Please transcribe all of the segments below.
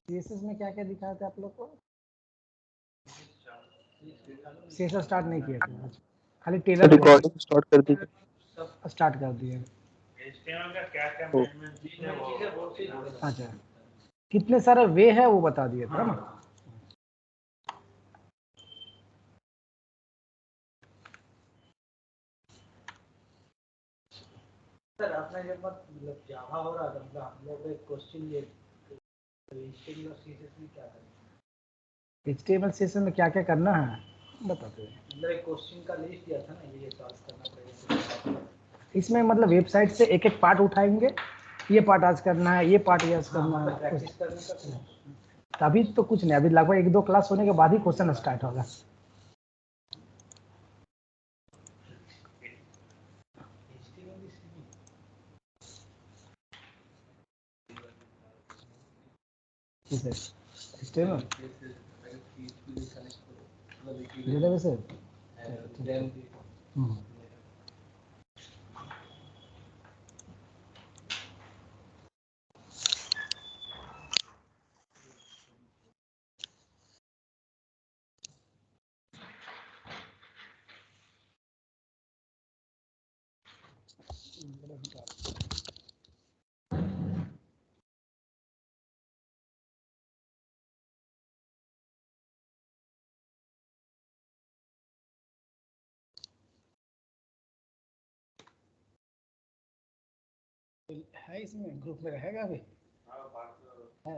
CSS में क्या क्या दिखाया था आप लोग को? सीएसएस स्टार्ट नहीं किया था, खाली टेलर रिकॉर्डिंग स्टार्ट कर दी स्टार्ट कर दिए। HTML का क्या क्या मैनेजमेंट है वो? अच्छा, कितने सारे वे है वो बता दिए था ना। सर आपने जब मतलब जावा हो रहा था, मतलब हम लोग एक क्वेश्चन ये HTML और CSS में क्या करना है? HTML CSS में क्या क्या करना है बताते हैं। मतलब एक क्वेश्चन का लिस्ट दिया था ना, ये सॉल्व करना पड़ेगा। इसमें मतलब वेबसाइट से एक एक पार्ट उठाएंगे, ये पार्ट आज करना है, ये पार्ट आज करना है, प्रैक्टिस करने का। तभी तो कुछ नहीं, अभी लगभग 1-2 क्लास होने के बाद ही क्वेश्चन स्टार्ट होगा। है इसमें ग्रुप में रहेगा अभी? है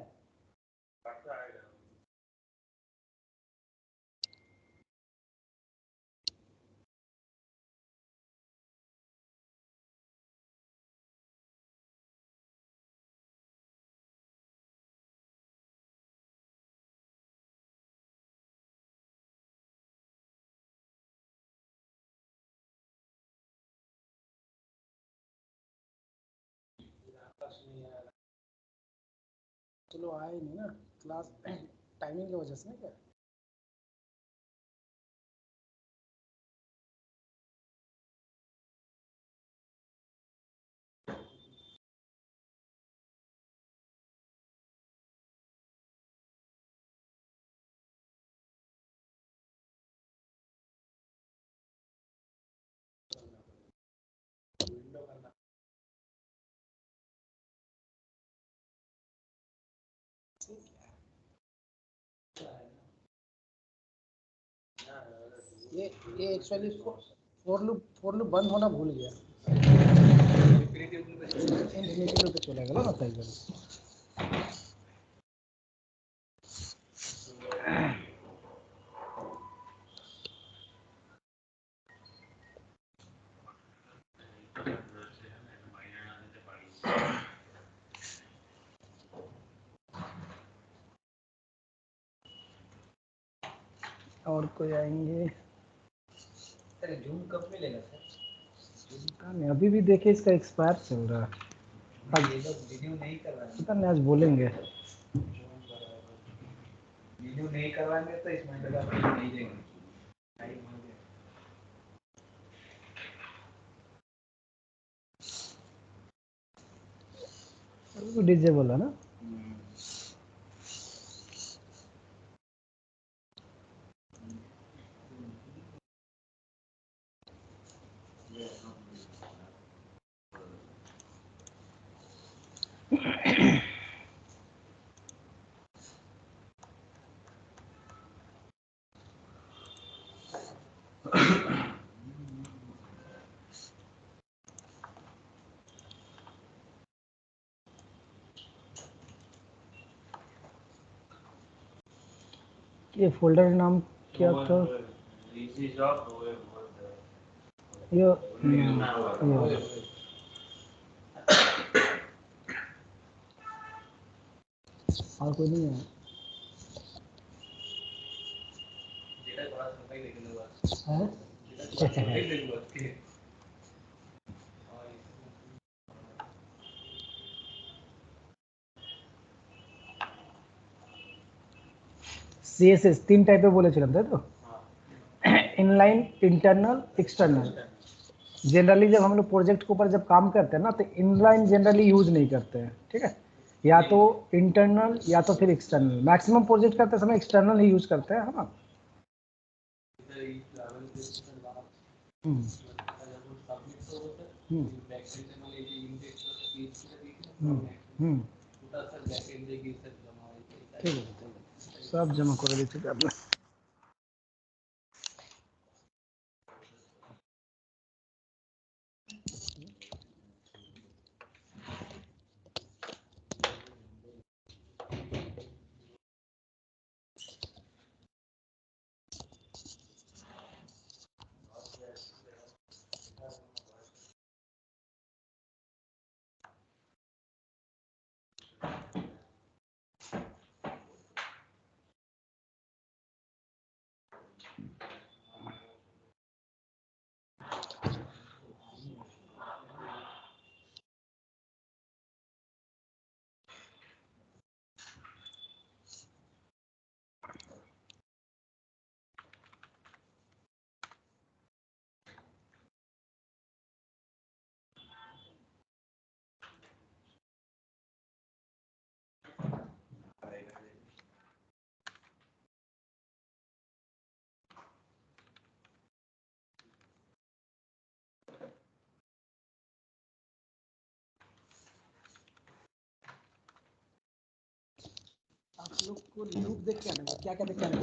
चलो आए नहीं ना क्लास टाइमिंग की वजह से ना क्या? ये एक्चुअली फोर लूप बंद होना भूल गया। इन्फिनिटी लूप पे चलेगा ना साइकिल। और कोई आएंगे? सर जूम कब मिलेगा सर? पता नहीं, अभी भी देखे इसका एक्सपायर चल रहा है। ये लोग वीडियो नहीं करवाएंगे। पता नहीं, आज बोलेंगे। वीडियो नहीं करवाएंगे तो इस महीने का नहीं देंगे। डिजेबल है ना। ये फोल्डर नाम क्या था? ये और कोई नहीं है। CSS 3 टाइप पे बोले चलते तो इनलाइन, इंटरनल, एक्सटर्नल। जनरली जब हम लोग प्रोजेक्ट के ऊपर जब काम करते हैं ना तो इनलाइन जनरली यूज नहीं करते हैं, ठीक है। या तो इंटरनल या तो फिर एक्सटर्नल। मैक्सिमम प्रोजेक्ट करते समय एक्सटर्नल ही यूज करते हैं, है ना। ठीक है, सब जमा कर देते आपने। आप लोग को लूप देख के आना, क्या क्या देख के आना,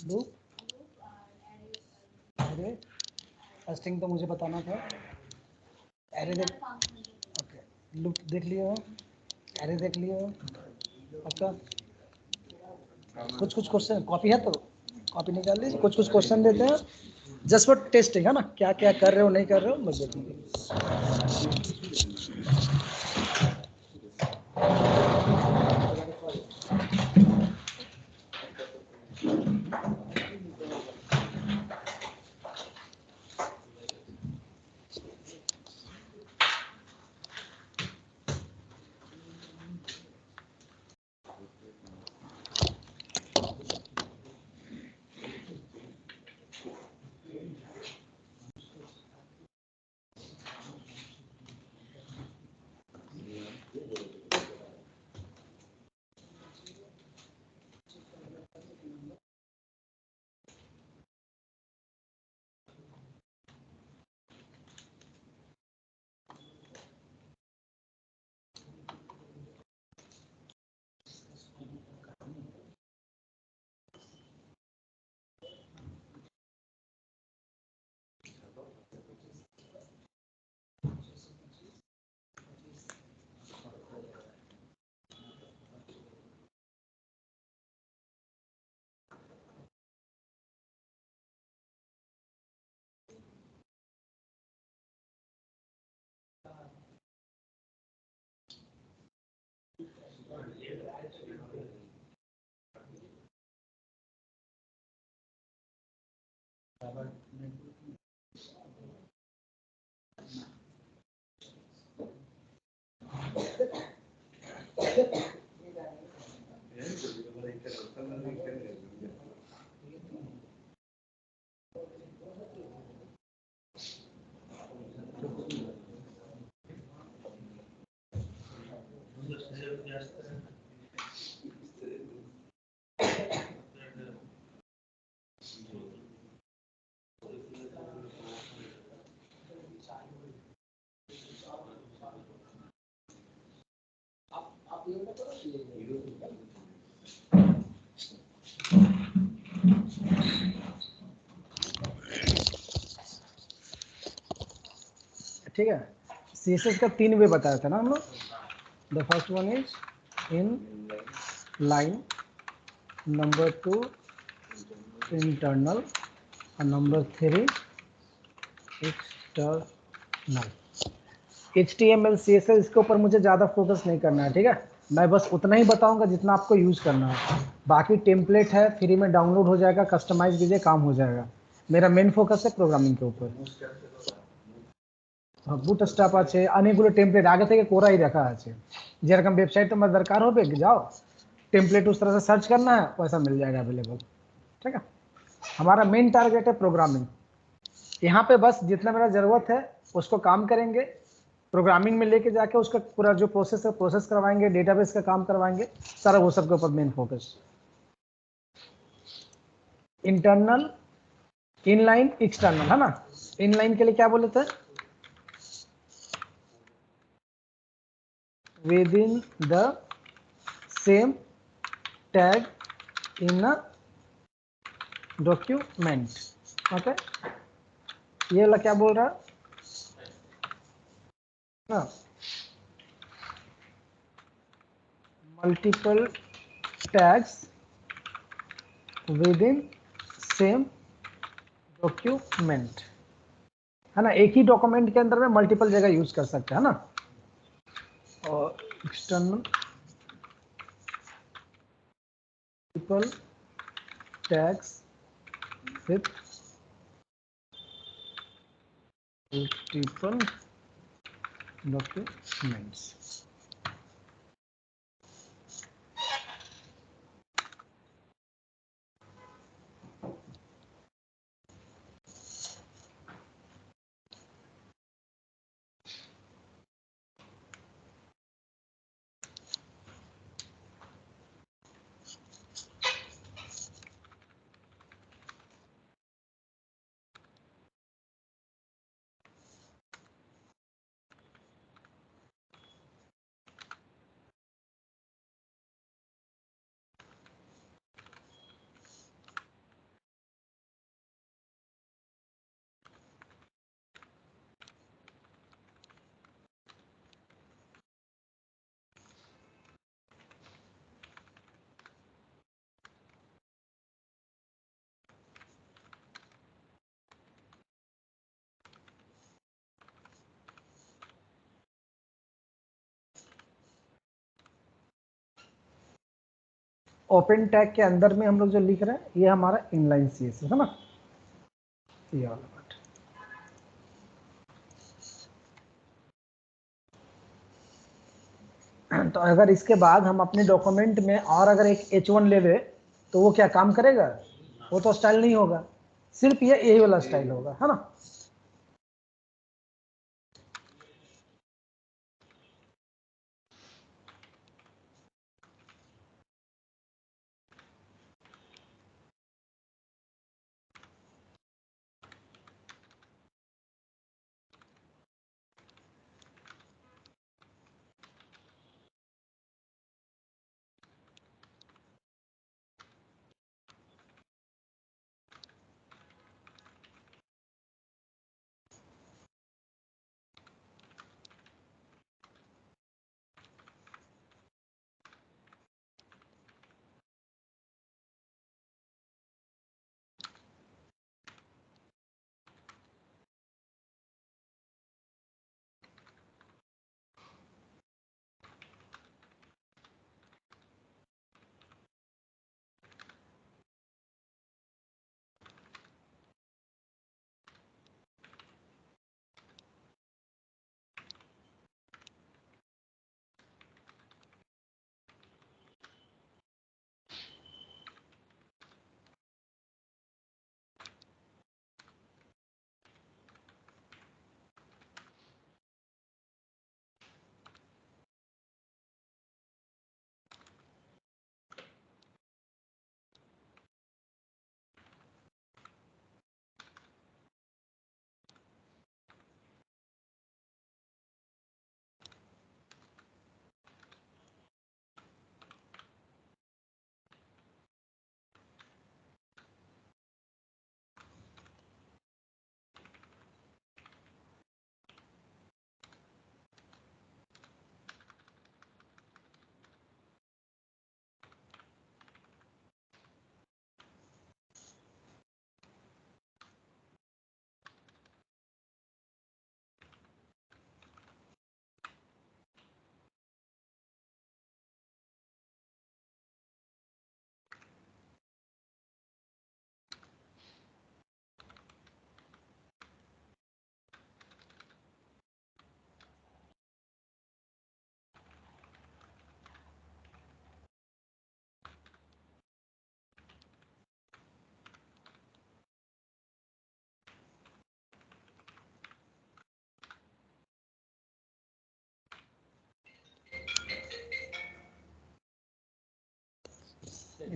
लूप, अरे टेस्टिंग तो मुझे बताना था। एरे देख, ओके, लूप देख लिया हो, एरे देख लिया हो, पक्का। कुछ कुछ क्वेश्चन कॉपी है तो कॉपी निकाल लीजिए, कुछ कुछ क्वेश्चन देते हैं जस्ट फॉर टेस्टिंग, है ना, क्या क्या कर रहे हो नहीं कर रहे हो बस देखेंगे। ठीक है, CSS का 3 वे बताया था ना हम लोग। The first one is in line, number 2 internal और नंबर 3 एक्सटर्नल। HTML CSS इसके ऊपर मुझे ज़्यादा फोकस नहीं करना है, ठीक है। मैं बस उतना ही बताऊंगा जितना आपको यूज़ करना है। बाकी टेम्पलेट है, फ्री में डाउनलोड हो जाएगा, कस्टमाइज कीजिए, काम हो जाएगा। मेरा मेन फोकस है प्रोग्रामिंग के ऊपर। বুটস্ট্র্যাপ আছে, অনেকগুলো টেমপ্লেট आगे থেকে করাই রাখা আছে। যেরকম वेबसाइट তোমার দরকার হবে जाओ टेम्पलेट उस तरह से सर्च करना है, वैसा मिल जाएगा अवेलेबल, ठीक है। हमारा मेन टारगेट है प्रोग्रामिंग। यहाँ पे बस जितना मेरा ज़रूरत है उसको काम करेंगे, प्रोग्रामिंग में लेके जाके उसका पूरा जो प्रोसेस है प्रोसेस करवाएंगे, डेटाबेस का काम करवाएंगे, सारा वो सब के ऊपर main focus. Internal, inline, external, है ना। इनलाइन के लिए क्या बोले थे? With in the same tag in a document. Okay, ये वाला क्या बोल रहा है ना, multiple tags with in same document, है ना। एक ही डॉक्यूमेंट के अंदर में मल्टीपल जगह यूज कर सकते हैं ना। और external multiple tags with multiple documents. Open tag के अंदर में हम लोग जो लिख रहे हैं ये हमारा इनलाइन सीएसएस है ना, ये वाला पार्ट। तो अगर इसके बाद हम अपने डॉक्यूमेंट में और अगर एक H1 ले ले तो वो क्या काम करेगा? वो तो स्टाइल नहीं होगा, सिर्फ ये यही वाला स्टाइल होगा, है ना।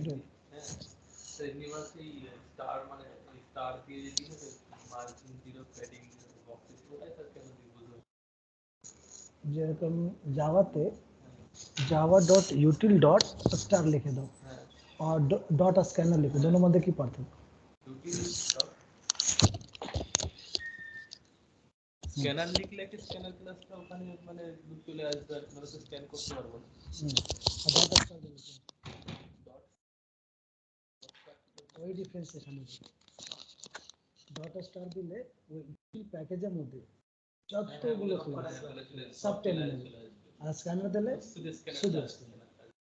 doing? শ্রীনিবাসী স্টার মানে স্টার দিয়ে যে দিয়েছে মার্জিন জিরো প্যাডিং বক্স ওটাই স্যার কেন বুঝলো যেরকম জাভাতে java.util.star লিখে দাও হ্যাঁ और डॉट स्कैनर लिखो, दोनों मध्य की पार्थक्य? ইউটিল স্ক্যানার লিখলে কি স্ক্যানার ক্লাসটা ওখানে মানে চলে আসবে মানে তো স্ক্যান করতে পারবো না डॉट स्टार लिखो, वही डिफरेंशिएशन है। डॉट स्टार দিলে ওই প্যাকেজের মধ্যে যতগুলো সব টেনে নেবে, আর স্ক্যানার দিলে শুধু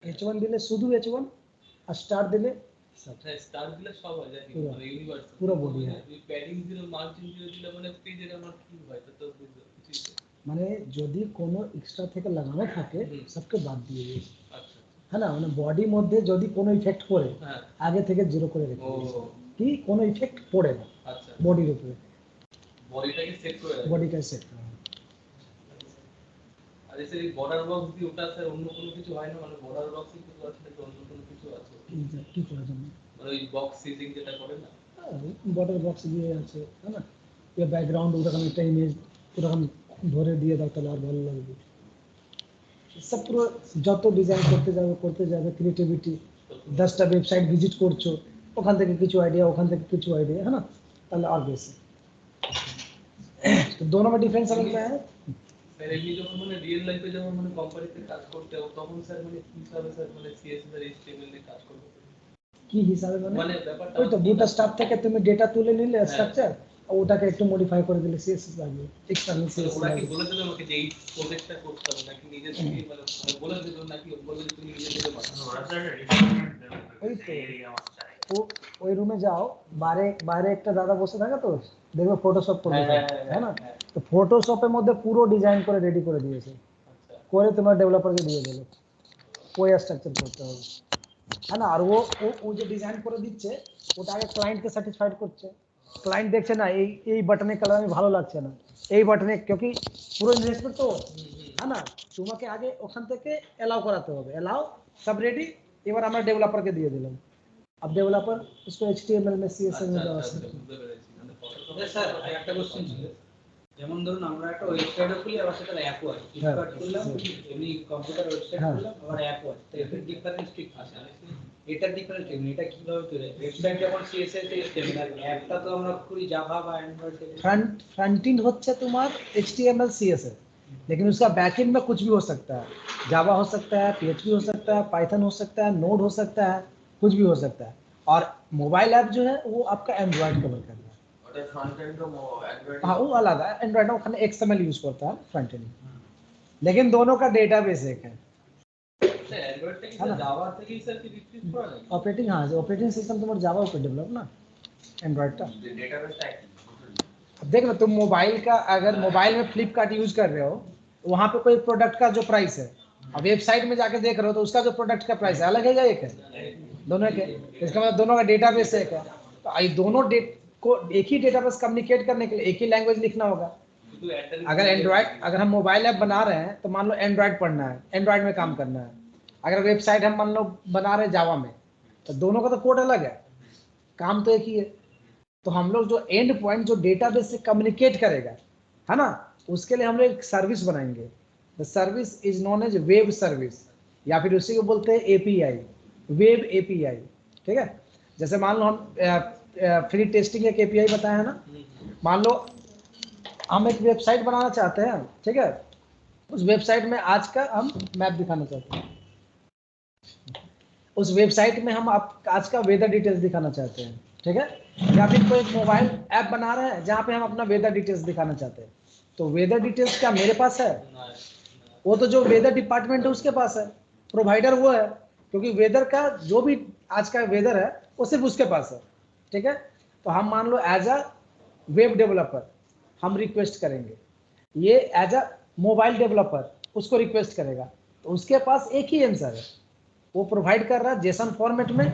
h1 দিলে শুধু h1 আর স্টার দিলে সব। স্টার দিলে সব হয়ে যায় পুরো ইউনিভার্স পুরো বডি। এই প্যাডিং জিরো মার্জিন জিরো দিলে মানে পেজের আমার কি হয় তো কিছু মানে যদি কোনো এক্সট্রা থেকে লাগানো থাকে সবকে বাদ দিয়ে দিই, আচ্ছা है ना, মানে বডির মধ্যে যদি কোনো ইফেক্ট পড়ে হ্যাঁ আগে থেকে জিরো করে রেখে দিই, কি কোনো ইফেক্ট পড়ে না আচ্ছা বডির উপরে, বডিটাকে সেট করে রাখি বডিটা সেট করা। আর এই বর্ডার বক্স দিয়ে ওটা স্যার অন্য কোনো কিছু হয় না মানে বর্ডার বক্স কিছু আছে নাকি অন্য কোনো কিছু আছে কি করার জন্য মানে ওই বক্স সিজিং যেটা করে না বর্ডার বক্স দিয়ে আছে, है ना, ये ব্যাকগ্রাউন্ড ওরকম একটা ইমেজ ওরকম ধরে দিয়ে দাও তাহলে আর ভালো লাগবে। সব পুরো যত ডিজাইন করতে যাবে ক্রিয়েটিভিটি, 10টা ওয়েবসাইট ভিজিট করছো ওখান থেকে কিছু আইডিয়া ওখান থেকে কিছু আইডিয়া, है ना, তাহলে আর বেশি। तो दोनों में डिफरेंस समझ में है? স্যার এমনি যখন মানে রিয়েল লাইফে যখন মানে কোম্পানিতে কাজ করতে হবে তখন স্যার মানে কি হিসাবে স্যার মানে সিএসএস আর এইচটিএমএল এ কাজ করব কি হিসাবে মানে ব্যাপারটা ওই তো বুটস্ট্র্যাপ থেকে তুমি ডেটা তুলে নিলে স্ট্রাকচার, ওটাকে একটু মডিফাই করে দিলে সিএসএস লাগবে, এক্সটার্নাল সিএসএস ওরা কি লাগবে। বলে দেবে আমাকে যে এই প্রজেক্টটা করতে হবে নাকি নিজে থেকে মানে বলে দেবে নাকি বলে যে তুমি নিজে থেকে বানাও ওরা স্যার রিকোয়ারমেন্ট দেবে ওই তো। এই এরিয়া আমার চাই ওই রুমে যাও, বাইরে একটা দাদা বসে থাকে তো দেখবে ফটোশপ করে, है ना, তো ফটোশপের মধ্যে পুরো ডিজাইন করে রেডি করে দিয়েছে, আচ্ছা করে তোমার ডেভেলপারকে দিয়ে দেবে, ওই স্ট্রাকচার করতে হবে, है ना, আর ও যে ডিজাইন করে দিচ্ছে ওটা আগে ক্লায়েন্টকে স্যাটিসফাইড করছে, ক্লায়েন্ট দেখছে না এই বাটনের কালার আমি ভালো লাগছে না, এই বাটনে क्योंकि পুরো ইনভেস্টমেন্ট তো, है ना, তোমাকে আগে ওখান থেকে এলাও করাতে হবে, এলাও সব রেডি, এবার আমরা ডেভেলপারকে দিয়ে দিলাম, अब डेवलपर उसको HTML में CSS में দেওয়া আছে। স্যার একটা কোশ্চেন ছিল, যেমন ধরুন আমরা একটা ওয়েবসাইটও খুলি আবার সেটা অ্যাপও আছে, ফ্লিপকার্ট খুললাম এমনি কম্পিউটার ওয়েবসাইট খুললাম আবার অ্যাপও আছে, তো এর ডিফারেন্স ঠিক আছে এটার ডিফারেন্স কি এটা কিভাবে তৈরি ওয়েবসাইট যেমন CSS HTML আর অ্যাপটা তো আমরা খুলি জাভা বা অ্যান্ড্রয়েড থেকে। फ्रंट एंड হচ্ছে তোমার HTML CSS, लेकिन उसका बैक एंड में कुछ भी हो सकता है, जावा हो सकता है, PHP हो सकता है, पाइथन हो सकता है, नोड हो सकता है, कुछ भी हो सकता है, और मोबाइल ऐप जो है वो आपका एंड्रॉयड कवर कर रहा है, ওটা ফ্রন্ট এন্ড তো অ্যান্ড্রয়েড हाँ वो अलग है, एंड्रॉयड में खाली XML यूज करता है फ्रंट एंड, लेकिन दोनों का डेटाबेस एक है, স্যার অ্যান্ড্রয়েড থেকে है ना, জাভা থেকে স্যার কি রিট্রিভ করা যায় ऑपरेटिंग, हाँ ऑपरेटिंग सिस्टम तुम्हारा जावा पे डेवलप ना एंड्रॉयड का। डेटाबेसটা अब देख लो तुम मोबाइल का अगर मोबाइल में फ्लिपकार्ट यूज कर रहे हो तो वहाँ पे कोई प्रोडक्ट का जो प्राइस है, अब वेबसाइट में जाके देख रहे हो तो उसका जो प्रोडक्ट का प्राइस है अलग है या एक है, दोनों के, इसका मतलब दोनों का डेटाबेस एक है, तो ये दोनों को एक ही डेटाबेस कम्युनिकेट करने के लिए एक ही लैंग्वेज लिखना होगा। अगर एंड्रॉयड, अगर हम मोबाइल ऐप बना रहे हैं तो मान लो एंड्रॉयड पढ़ना है, एंड्रॉयड में काम करना है, अगर वेबसाइट हम मान लो बना रहे हैं जावा में, तो दोनों का तो कोड अलग है, काम तो एक ही है, तो हम लोग जो एंड पॉइंट जो डेटाबेस से कम्युनिकेट करेगा, है ना, उसके लिए हम लोग एक सर्विस बनाएंगे, the service is known as web service, या फिर उसी को बोलते हैं API, वेब API, ठीक है। जैसे मान लो हम फ्री टेस्टिंग एक API बताया है ना, मान लो हम एक वेबसाइट बनाना चाहते हैं, ठीक है, उस वेबसाइट में आज का हम मैप दिखाना चाहते हैं, उस वेबसाइट में हम आज का वेदर डिटेल्स दिखाना चाहते हैं, ठीक है, या फिर कोई मोबाइल ऐप बना रहे हैं जहाँ पे हम अपना वेदर डिटेल्स दिखाना चाहते हैं, तो वेदर डिटेल्स क्या मेरे पास है, वो तो जो वेदर डिपार्टमेंट है उसके पास है, प्रोवाइडर वो है, क्योंकि वेदर का जो भी आज का वेदर है वो सिर्फ उसके पास है, ठीक है। तो हम मान लो एज अ वेब डेवलपर हम रिक्वेस्ट करेंगे, ये एज अ मोबाइल डेवलपर उसको रिक्वेस्ट करेगा, तो उसके पास एक ही आंसर है, वो प्रोवाइड कर रहा है जेसन फॉर्मेट में।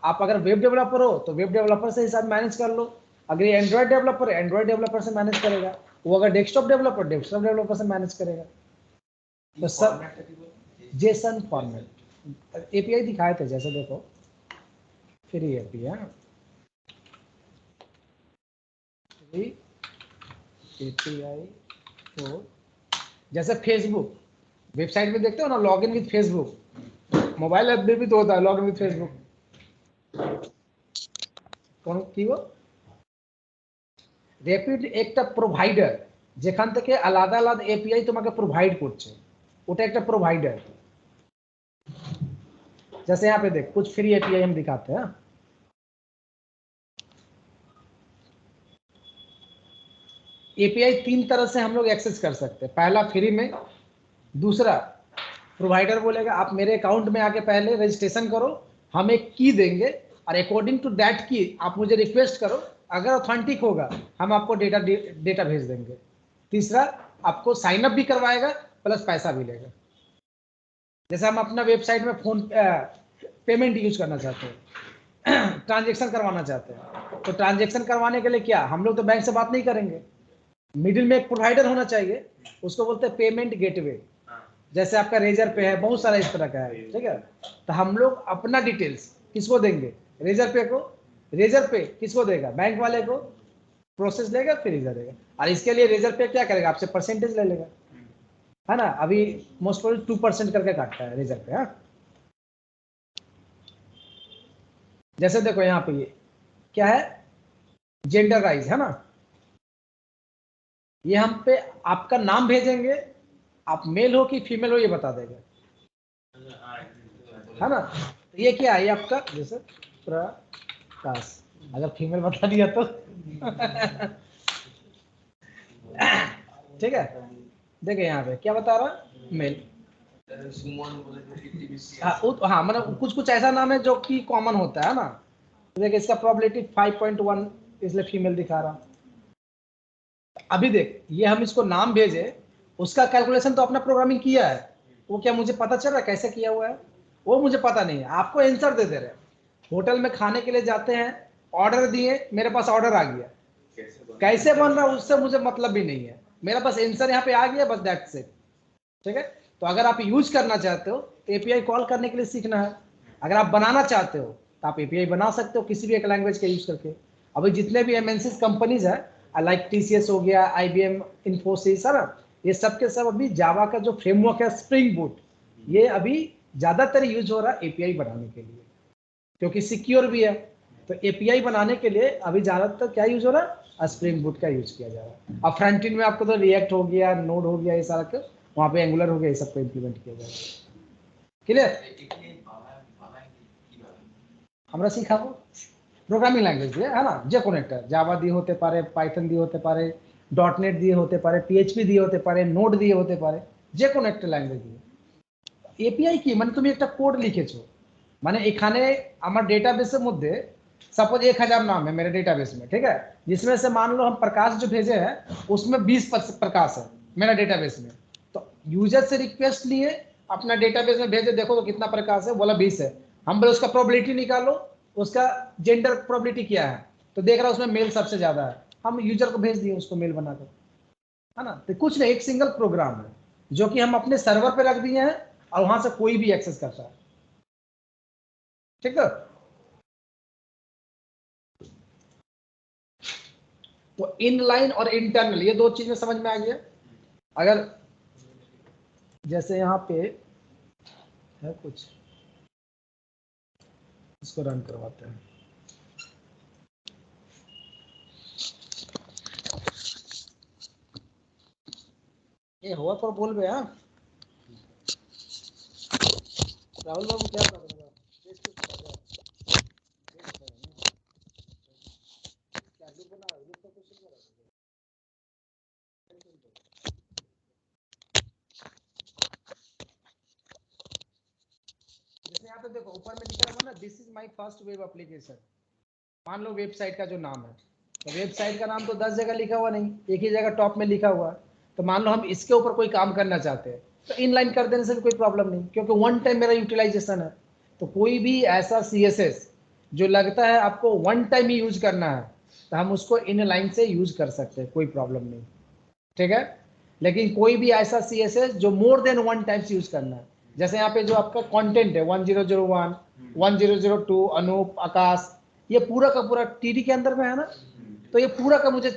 आप अगर वेब डेवलपर हो तो वेब डेवलपर से हिसाब मैनेज कर लो, अगर ये एंड्रॉयड डेवलपर है एंड्रॉयड डेवलपर से मैनेज करेगा, वो अगर डेस्कटॉप डेवलपर से मैनेज करेगा, तो सब जेसन फॉर्मेट API दिखाए थे, जैसे देखो फ्री एपीआई है, फ्री एपीआई को जैसे फेसबुक वेबसाइट में देखते हो ना, log in with Facebook, mobile app में भी तो होता है लॉग इन विद फेसबुक। कौन की वो র্যাপিড একটা প্রোভাইডার যেখান থেকে আলাদা আলাদা এপিআই তোমাকে প্রোভাইড করছে, ওটা একটা প্রোভাইডার। जैसे यहाँ पे देख कुछ फ्री एपीआई हम दिखाते हैं। एपीआई 3 तरह से हम लोग एक्सेस कर सकते हैं, पहला फ्री में, दूसरा प्रोवाइडर बोलेगा आप मेरे अकाउंट में आके पहले रजिस्ट्रेशन करो, हम एक की देंगे और अकॉर्डिंग टू दैट की आप मुझे रिक्वेस्ट करो, अगर ऑथेंटिक होगा हम आपको डेटा भेज देंगे। तीसरा आपको साइन अप भी करवाएगा प्लस पैसा भी लेगा। जैसे हम अपना वेबसाइट में फोन पेमेंट यूज करना चाहते हैं, ट्रांजेक्शन करवाना चाहते हैं, तो ट्रांजेक्शन करवाने के लिए क्या हम लोग तो बैंक से बात नहीं करेंगे, मिडिल में एक प्रोवाइडर होना चाहिए, उसको बोलते हैं पेमेंट गेटवे। जैसे आपका रेजर पे है, बहुत सारा इस तरह का है, ठीक है। तो हम लोग अपना डिटेल्स किसको देंगे, रेजर पे को, रेजर पे किसको देगा, बैंक वाले को, प्रोसेस लेगा फिर रेजर देगा। और इसके लिए रेजर पे क्या करेगा, आपसे परसेंटेज ले लेगा, है ना। अभी मोस्ट प्रोबेबली 2% करके काटता है रेजर पे। हाँ जैसे देखो यहाँ पे ये क्या है, जेंडर राइज है ना, ये हम पे आपका नाम भेजेंगे, आप मेल हो कि फीमेल हो ये बता देगा, है ना। तो ये क्या है, ये आपका जैसे प्रकाश, अगर फीमेल बता दिया तो ठीक है। देखिए यहाँ पे क्या बता रहा, मेल। हाँ मतलब कुछ कुछ ऐसा नाम है जो कि कॉमन होता है ना। देखिए इसका प्रोबेबिलिटी 5.1 इसलिए फीमेल दिखा रहा। अभी देख ये हम इसको नाम भेजे, उसका कैलकुलेशन तो अपना प्रोग्रामिंग किया है, वो क्या मुझे पता चल रहा है कैसे किया हुआ है, वो मुझे पता नहीं है। आपको आंसर दे दे रहे हैं, होटल में खाने के लिए जाते हैं, ऑर्डर दिए, मेरे पास ऑर्डर आ गया, कैसे बन रहा है उससे मुझे मतलब भी नहीं है, मेरा बस आंसर यहाँ पे आ गया, बस दैट्स इट, ठीक है। तो अगर आप यूज करना चाहते हो तो एपीआई कॉल करने के लिए सीखना है, अगर आप बनाना चाहते हो तो आप एपीआई बना सकते हो किसी भी एक लैंग्वेज का यूज करके। अभी जितने भी एमएनसीज कंपनीज है लाइक टीसीएस हो गया, आईबीएम, इन्फोसिस, है ना, ये सब के सब अभी जावा का जो फ्रेमवर्क है स्प्रिंग बूट, ये अभी ज्यादातर यूज हो रहा है एपीआई बनाने के लिए, क्योंकि सिक्योर भी है। तो एपीआई बनाने के लिए अभी ज्यादातर क्या यूज हो रहा है, स्प्रिंग बूट का यूज किया जा रहा है। अब फ्रंट एंड में आपको तो रिएक्ट हो गया, नोड हो गया, ये सारा वहाँ पे एंगुलर हो गया, ये सबको इम्प्लीमेंट किया जाएगा। क्लियर, আমরা শিখাবো প্রোগ্রামিং ল্যাঙ্গুয়েজ দিয়ে, है ना, যে কোনো একটা জাভা দিয়ে হতে পারে, পাইথন দিয়ে হতে পারে, ডটনেট দিয়ে হতে পারে, পিএইচপি দিয়ে হতে পারে, নোড দিয়ে হতে পারে, যে কোনো একটা ল্যাঙ্গুয়েজ দিয়ে। এপিআই কি মানে তুমি একটা কোড লিখেছো, মানে এখানে আমার डेटाबेस মধ্যে सपोज 1000 नाम है मेरे डेटाबेस में, ठीक है, जिसमें से मान लो हम प्रकाश जो भेजे हैं उसमें 20 प्रकाश है मेरा डेटाबेस में। तो यूजर से रिक्वेस्ट लिए अपना डेटाबेस में भेजे, देखो तो कितना प्रकाश है, बोला 20 है, हम बोले उसका प्रोबेबिलिटी निकालो, उसका जेंडर प्रोबेबिलिटी क्या है, तो देख रहा उसमें मेल सबसे ज्यादा है, हम यूजर को भेज दिए उसको मेल बनाकर, है ना। तो कुछ नहीं, एक सिंगल प्रोग्राम है जो कि हम अपने सर्वर पे रख दिए हैं और वहां से कोई भी एक्सेस करता है, ठीक है। तो इनलाइन और इंटरनल ये दो चीजें समझ में आ गया। अगर जैसे यहाँ पे है कुछ, इसको रन करवाते हैं, ये हुआ पर बोल बे। हाँ राहुल बाबू क्या कर रहे हो, जैसे यहाँ पे देखो ऊपर में लिखा हुआ ना, this is my first web application. मान लो वेबसाइट का जो नाम है, तो वेबसाइट का नाम तो 10 जगह लिखा हुआ नहीं, एक ही जगह टॉप में लिखा हुआ है। तो मान लो हम इसके ऊपर कोई काम करना चाहते हैं तो इनलाइन कर देने से भी कोई प्रॉब्लम नहीं, क्योंकि वन टाइम मेरा यूटिलाइजेशन है। तो कोई भी ऐसा सीएसएस जो लगता है आपको वन टाइम ही यूज करना है तो हम उसको इनलाइन से यूज कर सकते हैं, कोई प्रॉब्लम नहीं, ठीक है। लेकिन कोई भी ऐसा सीएसएस जो more than one times use करना है, जैसे यहाँ पे जो आपका कंटेंट है 1001, 1002, अनूप, आकाश, ये पूरा का पूरा टीडी के अंदर में है ना, तो ये पूरा का मुझे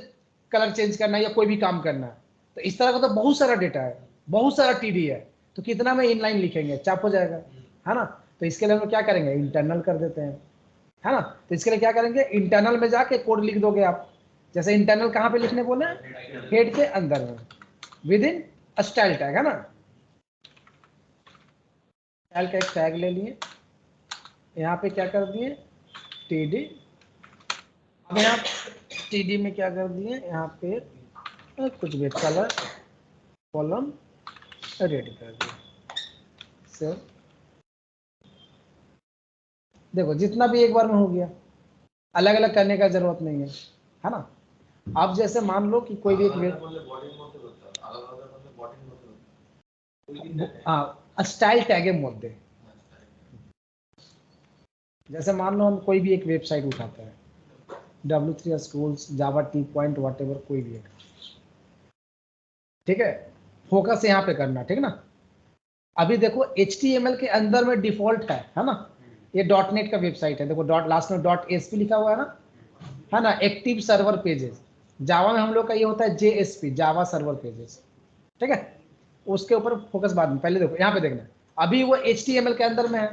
कलर चेंज करना है या कोई भी काम करना है, तो इस तरह का तो बहुत सारा डेटा है, बहुत सारा टीडी है, तो कितना में इनलाइन लिखेंगे, चाप हो जाएगा, है ना। तो इसके लिए हम क्या करेंगे, इंटरनल कर देते हैं, है ना। तो इसके लिए क्या करेंगे, इंटरनल में जाके कोड लिख दोगे आप। जैसे इंटरनल कहाँ पे लिखने बोले, हेड के अंदर में, विद इन स्टाइल टैग, है ना। स्टाइल का एक टैग ले लिए, यहाँ पे क्या कर दिए, टीडी। अब यहाँ टीडी में क्या कर दिए, यहाँ पे कुछ भी कलर कॉलम रेड कर दिए। सर देखो जितना भी एक बार में हो गया, अलग अलग करने का जरूरत नहीं है ना। आप जैसे मान लो कि कोई भी एक हाँ स्टाइल टैग मध्य, जैसे मान लो हम कोई भी एक वेबसाइट उठाते हैं, W3 schools, Java T point, what ever, कोई भी एक, ठीक है। फोकस यहाँ पे करना, ठीक ना। अभी देखो HTML के अंदर में डिफॉल्ट है ना, ये .NET का वेबसाइट है, देखो डॉट लास्ट में .ASP लिखा हुआ है ना, एक्टिव सर्वर पेजेस। जावा में हम लोग का ये होता है JSP, जावा सर्वर पेजेस, ठीक है। उसके ऊपर फोकस बाद में, पहले देखो यहाँ पे देखना, अभी वो HTML के अंदर में है,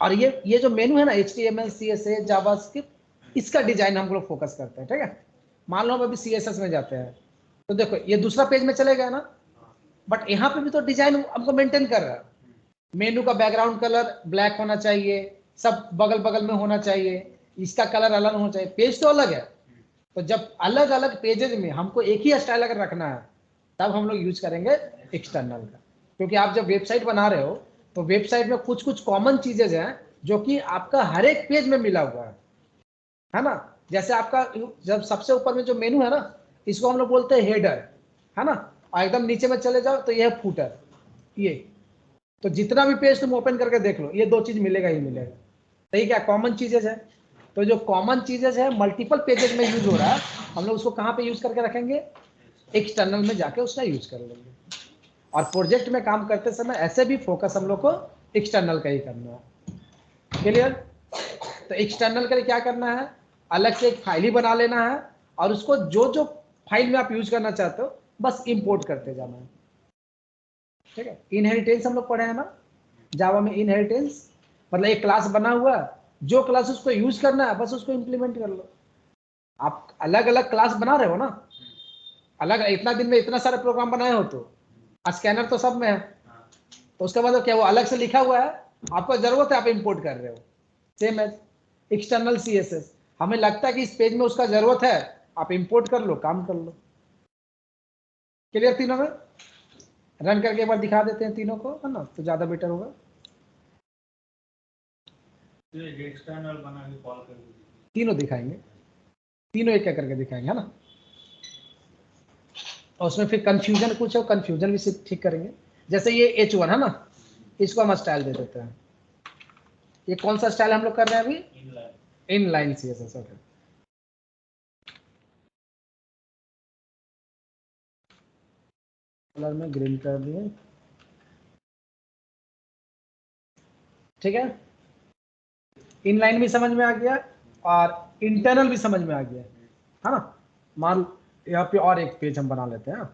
और ये जो मेनू है ना, HTML, CSS, जावास्क्रिप्ट, इसका डिजाइन हम लोग फोकस करते हैं, ठीक है। मान लो हम अभी CSS में जाते हैं, तो देखो ये दूसरा पेज में चले गए ना, बट यहाँ पे भी तो डिजाइन हमको मेंटेन कर रहा है। मेनू का बैकग्राउंड कलर ब्लैक होना चाहिए, सब बगल बगल में होना चाहिए, इसका कलर अलग होना चाहिए, पेज तो अलग है। तो जब अलग अलग पेजेस में हमको एक ही स्टाइल अगर रखना है, तब हम लोग यूज करेंगे एक्सटर्नल का, क्योंकि आप जब वेबसाइट बना रहे हो तो वेबसाइट में कुछ कुछ कॉमन चीजें हैं जो कि आपका हर एक पेज में मिला हुआ है ना। जैसे आपका जब सबसे ऊपर में जो मेनू है ना, इसको हम लोग बोलते हैं हेडर, है ना, और एकदम नीचे में चले जाओ तो ये है फूटर। ये तो जितना भी पेज तुम ओपन करके देख लो, ये दो चीज मिलेगा ही मिलेगा, तो ये क्या कॉमन चीजें है। तो जो कॉमन चीजें है मल्टीपल पेजेस में यूज हो रहा है, हम लोग उसको कहाँ पे यूज करके रखेंगे, एक्सटर्नल में जाके उसका यूज कर लेंगे। और प्रोजेक्ट में काम करते समय ऐसे भी फोकस हम लोग को एक्सटर्नल का ही करना है। क्लियर। तो एक्सटर्नल के लिए क्या करना है, अलग से एक फाइल ही बना लेना है, और उसको जो जो फाइल में आप यूज करना चाहते हो बस इंपोर्ट करते जाना है, ठीक है। इनहेरिटेंस हम लोग पढ़े हैं ना जावा में, इनहेरिटेंस मतलब एक क्लास बना हुआ, जो क्लास उसको यूज करना है बस उसको इंप्लीमेंट कर लो। आप अलग अलग क्लास बना रहे हो ना, अलग इतना दिन में इतना सारे प्रोग्राम बनाए हो, तो स्कैनर तो सब में है, तो उसके बाद क्या वो अलग से लिखा हुआ है, आपको जरूरत है आप इंपोर्ट कर रहे हो। सेम एज एक्सटर्नल CSS, हमें लगता है कि इस पेज में उसका जरूरत है, आप इंपोर्ट कर लो, काम कर लो। क्लियर तीनों में। रन करके एक बार दिखा देते हैं तीनों को, है ना, तो ज्यादा बेटर होगा। एक्सटर्नल बना के कॉल कर दीजिए, तीनों दिखाएंगे, तीनों एक एक करके दिखाएंगे, है ना। और उसमें फिर कंफ्यूजन कुछ है, कंफ्यूजन भी ठीक करेंगे। जैसे ये H1 है ना, इसको हम स्टाइल दे देते हैं। ये कौन सा स्टाइल हम लोग कर रहे हैं अभी, इनलाइन CSS। ओके, कलर में ग्रीन कर दिए, ठीक है। इनलाइन भी समझ में आ गया और इंटरनल भी समझ में आ गया, है ना। मान यहाँ पे और एक पेज हम बना लेते हैं,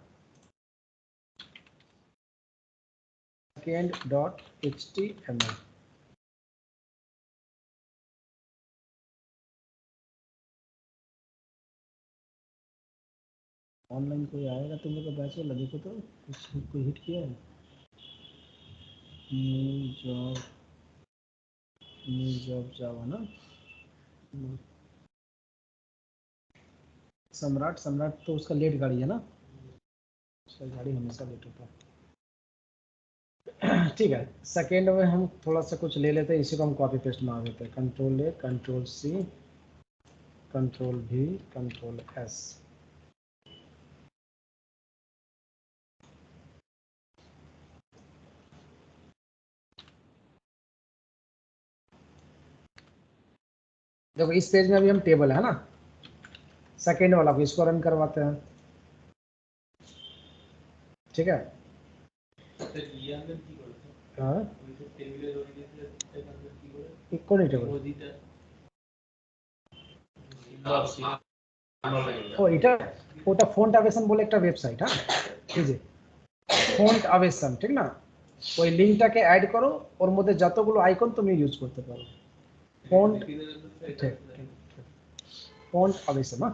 second.html। ऑनलाइन कोई आएगा तुम लोग का बैच वाला, देखो तो कुछ कोई हिट किया है, न्यू जॉब जावा ना, सम्राट तो उसका लेट गाड़ी है ना, उसका गाड़ी हमेशा लेट होता है। ठीक है, सेकेंड में हम थोड़ा सा कुछ ले लेते हैं, इसी को हम कॉपी पेस्ट मार देते हैं, Ctrl+A, Ctrl+C, Ctrl+V, Ctrl+S। देखो इस पेज में अभी हम टेबल है ना, सेकेंड वाला को इसको रन करवाते हैं, ठीक है। হ্যাঁ ওই যে টেবিলে ধরে দিয়েছিল ঠিকঠাক আমরা কি করে কোন টেবিল নদীটা ও এটা ওটা ফন্ট আবেশন বলে একটা ওয়েবসাইট হ্যাঁ এই যে ফন্ট আবেশন ঠিক না ওই লিঙ্কটাকে অ্যাড করো ওর মধ্যে যতগুলো আইকন তুমি ইউজ করতে পারো ফন্ट फॉन्ट अवेशन हाँ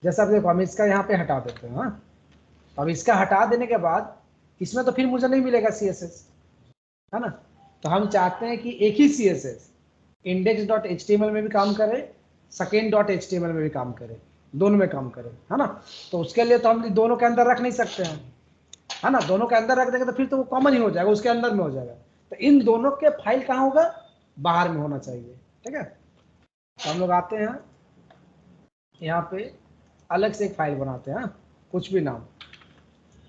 जैसे आप देखो हम इसका यहाँ पे हटा देते हैं हाँ अब इसका हटा देने के बाद इसमें तो फिर मुझे नहीं मिलेगा CSS है ना तो हम चाहते हैं कि एक ही CSS index.html में भी काम करे second.html में भी काम करे दोनों में काम करे है ना तो उसके लिए तो हम दोनों के अंदर रख नहीं सकते हैं है ना दोनों के अंदर रख देंगे तो फिर तो वो कॉमन ही हो जाएगा उसके अंदर में हो जाएगा तो इन दोनों के फाइल कहाँ होगा बाहर में होना चाहिए ठीक है तो हम लोग आते हैं यहाँ पे अलग से एक फाइल बनाते हैं कुछ भी नाम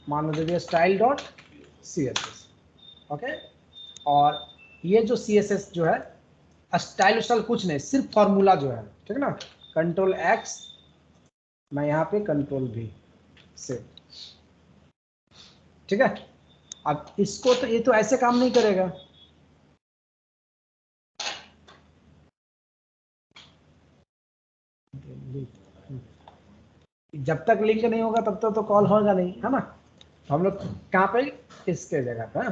मान लो दे दिया style.css ओके और ये जो CSS जो है स्टाइल स्टाइल कुछ नहीं सिर्फ फॉर्मूला जो है ठीक है ना Ctrl+X मैं यहाँ पे Ctrl+V से ठीक है अब इसको तो ये तो ऐसे काम नहीं करेगा जब तक लिंक नहीं होगा तब तक तो कॉल होगा नहीं है ना तो हम लोग कहाँ पे इसके जगह पे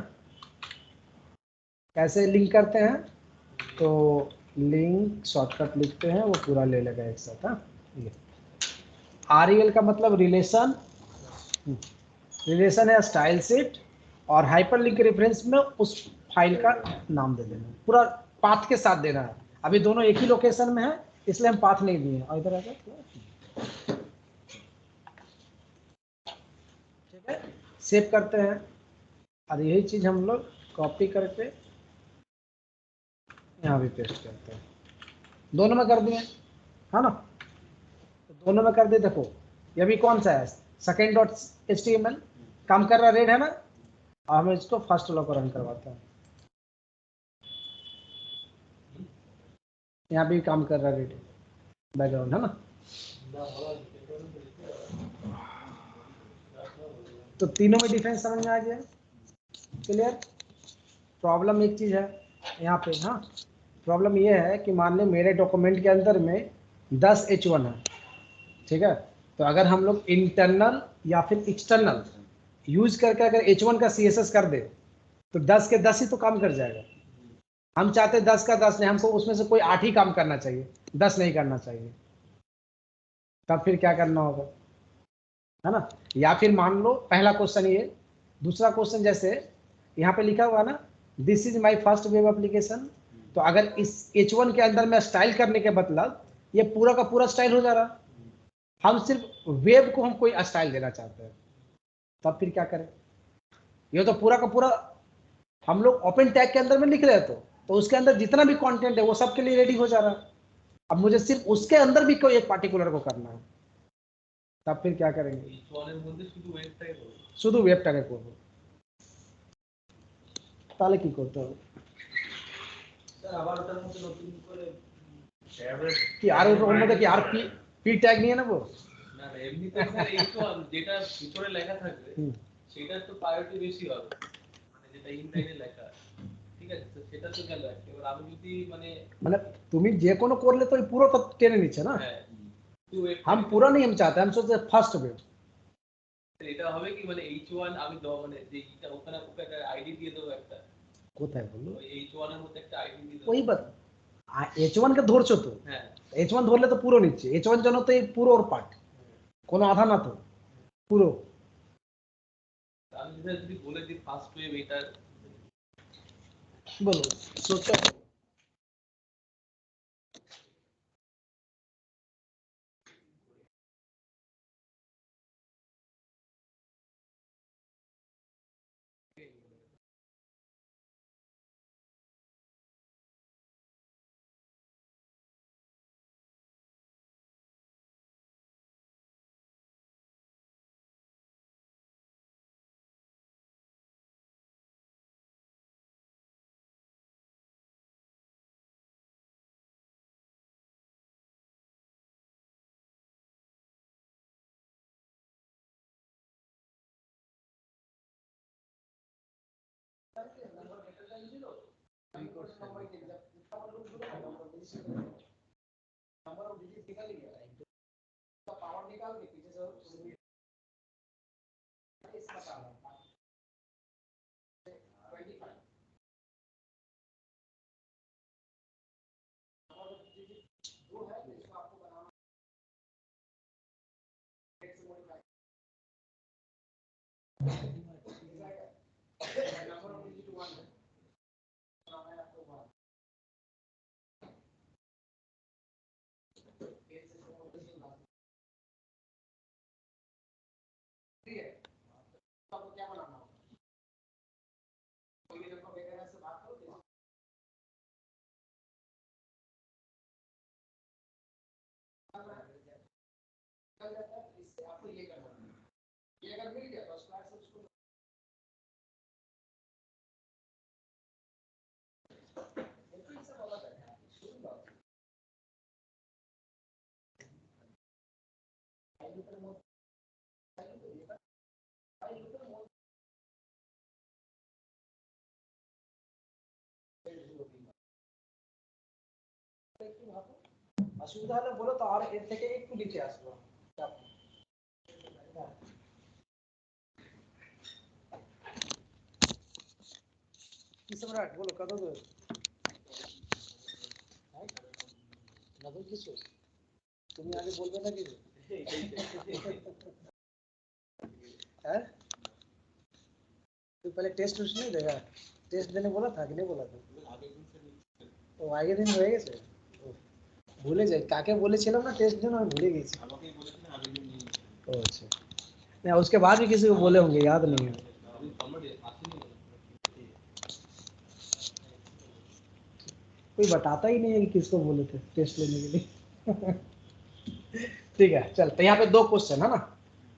कैसे लिंक करते हैं तो लिंक शॉर्टकट लिखते हैं वो पूरा ले लेगा एक साथ ये REL का मतलब रिलेशन रिलेशन है स्टाइल सेट और हाइपरलिंक रेफरेंस में उस फाइल का नाम दे देना पूरा पाथ के साथ देना है अभी दोनों एक ही लोकेशन में है इसलिए हम पाथ नहीं दिए और इधर आकर ठीक है सेव करते हैं और यही चीज हम लोग कॉपी करके यहाँ भी पेस्ट करते हैं दोनों में कर दिए है ना तो दोनों में कर दिए देखो ये भी कौन सा है second.html काम कर रहा रेड है ना और हम इसको फर्स्ट लो को रन करवाते हैं यहाँ भी काम कर रहा रेड बैकग्राउंड है ना तो तीनों में डिफरेंस समझ में आ गया क्लियर प्रॉब्लम एक चीज है यहाँ पे हाँ प्रॉब्लम ये है कि मान लें मेरे डॉक्यूमेंट के अंदर में 10 H1 है ठीक है तो अगर हम लोग इंटरनल या फिर एक्सटर्नल यूज करके अगर H1 का CSS कर दे तो 10 के 10 ही तो काम कर जाएगा हम चाहते 10 का 10 नहीं हमको उसमें से कोई 8 ही काम करना चाहिए 10 नहीं करना चाहिए तब फिर क्या करना होगा है ना या फिर मान लो पहला क्वेश्चन ये दूसरा क्वेश्चन जैसे यहाँ पे लिखा हुआ ना this is my first web application तो अगर इस H1 के अंदर में स्टाइल करने के मतलब ये पूरा का पूरा स्टाइल हो जा रहा हम सिर्फ वेब को हम कोई स्टाइल देना चाहते हैं तब फिर क्या करें ये तो पूरा का पूरा हम लोग ओपन टैग के अंदर में लिख रहे हैं तो उसके अंदर जितना भी कंटेंट है वो सबके लिए रेडी हो जा रहा है अब मुझे सिर्फ उसके अंदर भी कोई एक पार्टिकुलर को करना है तब फिर क्या करेंगे शुद्ध वेब टैग করব তাহলে কি করতে হবে স্যার আবার ওটার মধ্যে নতুন করে কি আর ওর মধ্যে কি আর পি ট্যাগ নিয়ে নেব না না এমনিতে স্যার এই তো যেটা ভিতরে লেখা থাকবে সেটা তো প্রায়োরিটি বেশি হবে মানে যেটা ইনলাইনে লেখা ঠিক আছে তো সেটা তো গেল এবার আমি যদি মানে তুমি যে কোনো করলে তো পুরো তো টেনে নিচ্ছে না হ্যাঁ हम पूरा नहीं हम चाहते हम सोचते फर्स्ट वेब এটা হবে কি মানে H1 আমি মানে যে এটা ওখানে একটা আইডি দিয়ে দেব একটা কোথায় বললো ওই H1 এর মধ্যে একটা আইডি দিয়ে দেব ওই বাত H1 কে ধরছো তো হ্যাঁ H1 ধরলে তো পুরো নিচ্ছে H1 জন্য তো এই পুরো ওর পার্ট কোনো আধা না তো পুরো আমি যদি বলে দিই ফার্স্ট ওয়েভ এটা বলো সোচো नंबर ऑफ डिजिट निकल गया तो पावर निकाल के पीछे से इसका पावर 25 और डिजिट 2 है तो इसको आपको बनाना से मॉडिफाई नंबर ऑफ डिजिट 1 है बनाना है आपको 1 ठीक है तो आपको क्या बनाना होगा कोई भी नंबर वगैरह से बात करो निकल जाता है इससे आपको ये करना है ये अगर मिल गया तो स्क्वायर से उसको बिल्कुल से बोला जाता है शुरू बात অসুবিধা হলে বলো তো আর এর থেকে একটু নিচে আসবো কি সম্রাট বলো কত দূর নতুন কিছু তুমি আগে বলবে না কিছু हैं तू पहले टेस्ट उस नहीं देगा टेस्ट देने बोला था कि नहीं बोला था तो आगे दिन হয়ে গেছে ভুলে যাই কাকে বলেছিলাম না টেস্ট দেন আমি ভুলে গেছি আমাকেই বলেছিলেন আগে দিন नहीं ओ अच्छा नहीं उसके बाद भी किसी को बोले होंगे याद नहीं है कोई बताता ही नहीं है कि किसको बोले थे टेस्ट लेने के लिए ठीक है चल तो यहाँ पे दो क्वेश्चन है ना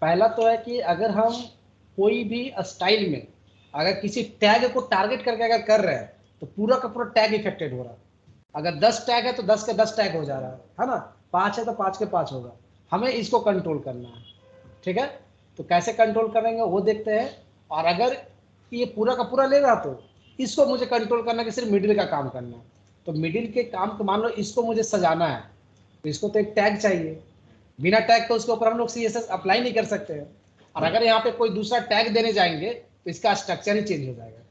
पहला तो है कि अगर हम कोई भी स्टाइल में अगर किसी टैग को टारगेट करके अगर कर रहे हैं तो पूरा का पूरा टैग इफेक्टेड हो रहा है अगर 10 टैग है तो 10 के 10 टैग हो जा रहा है ना 5 है तो 5 के 5 होगा हमें इसको कंट्रोल करना है ठीक है तो कैसे कंट्रोल करेंगे वो देखते हैं और अगर ये पूरा का पूरा लेगा तो इसको मुझे कंट्रोल करना है कि सिर्फ मिडिल का काम करना है तो मिडिल के काम को मान लो इसको मुझे सजाना है तो इसको तो एक टैग चाहिए बिना टैग तो उसके ऊपर हम लोग CSS अप्लाई नहीं कर सकते हैं और अगर यहाँ पे कोई दूसरा टैग देने जाएंगे तो इसका स्ट्रक्चर ही चेंज हो जाएगा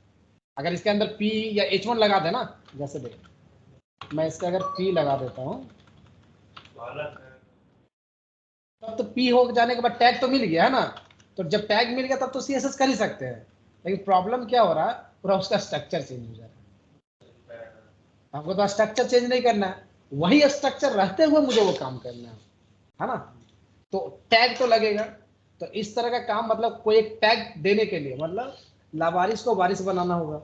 अगर इसके अंदर P या H1 लगा देना जैसे देख मैं इसका अगर P लगा देता हूँ तब तो P हो जाने के बाद टैग तो मिल गया है ना तो जब टैग मिल गया तब तो CSS कर ही सकते हैं लेकिन प्रॉब्लम क्या हो रहा है पूरा उसका स्ट्रक्चर चेंज हो जा रहा है हमको तो स्ट्रक्चर चेंज नहीं करना है वही स्ट्रक्चर रहते हुए मुझे वो काम करना है ना तो टैग तो लगेगा तो इस तरह का काम मतलब कोई एक टैग देने के लिए मतलब लावारिस को वारिस बनाना होगा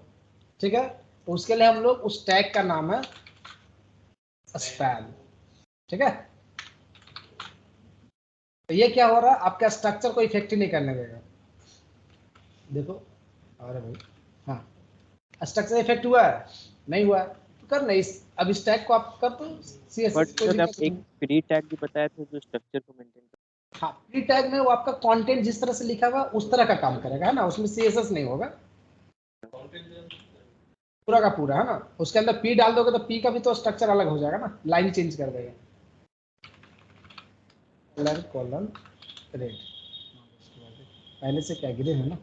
ठीक है तो उसके लिए हम लोग उस टैग का नाम है स्पैन ठीक है तो ये क्या हो रहा है आपका स्ट्रक्चर को इफेक्ट नहीं करने देगा देखो अरे भाई हाँ स्ट्रक्चर इफेक्ट हुआ है नहीं हुआ तो करना इस अब इस टैग को आप कर दो CSS को एक फ्री टैग भी बताया था जो स्ट्रक्चर को मेंटेन करता हाँ फ्री टैग में वो आपका कंटेंट जिस तरह से लिखा हुआ उस तरह का काम करेगा है ना उसमें CSS नहीं होगा पूरा का पूरा है ना उसके अंदर P डाल दोगे तो P का भी तो स्ट्रक्चर अलग हो जाएगा ना लाइन चेंज कर देगा कॉलन रेड पहले से क्या गिरे है ना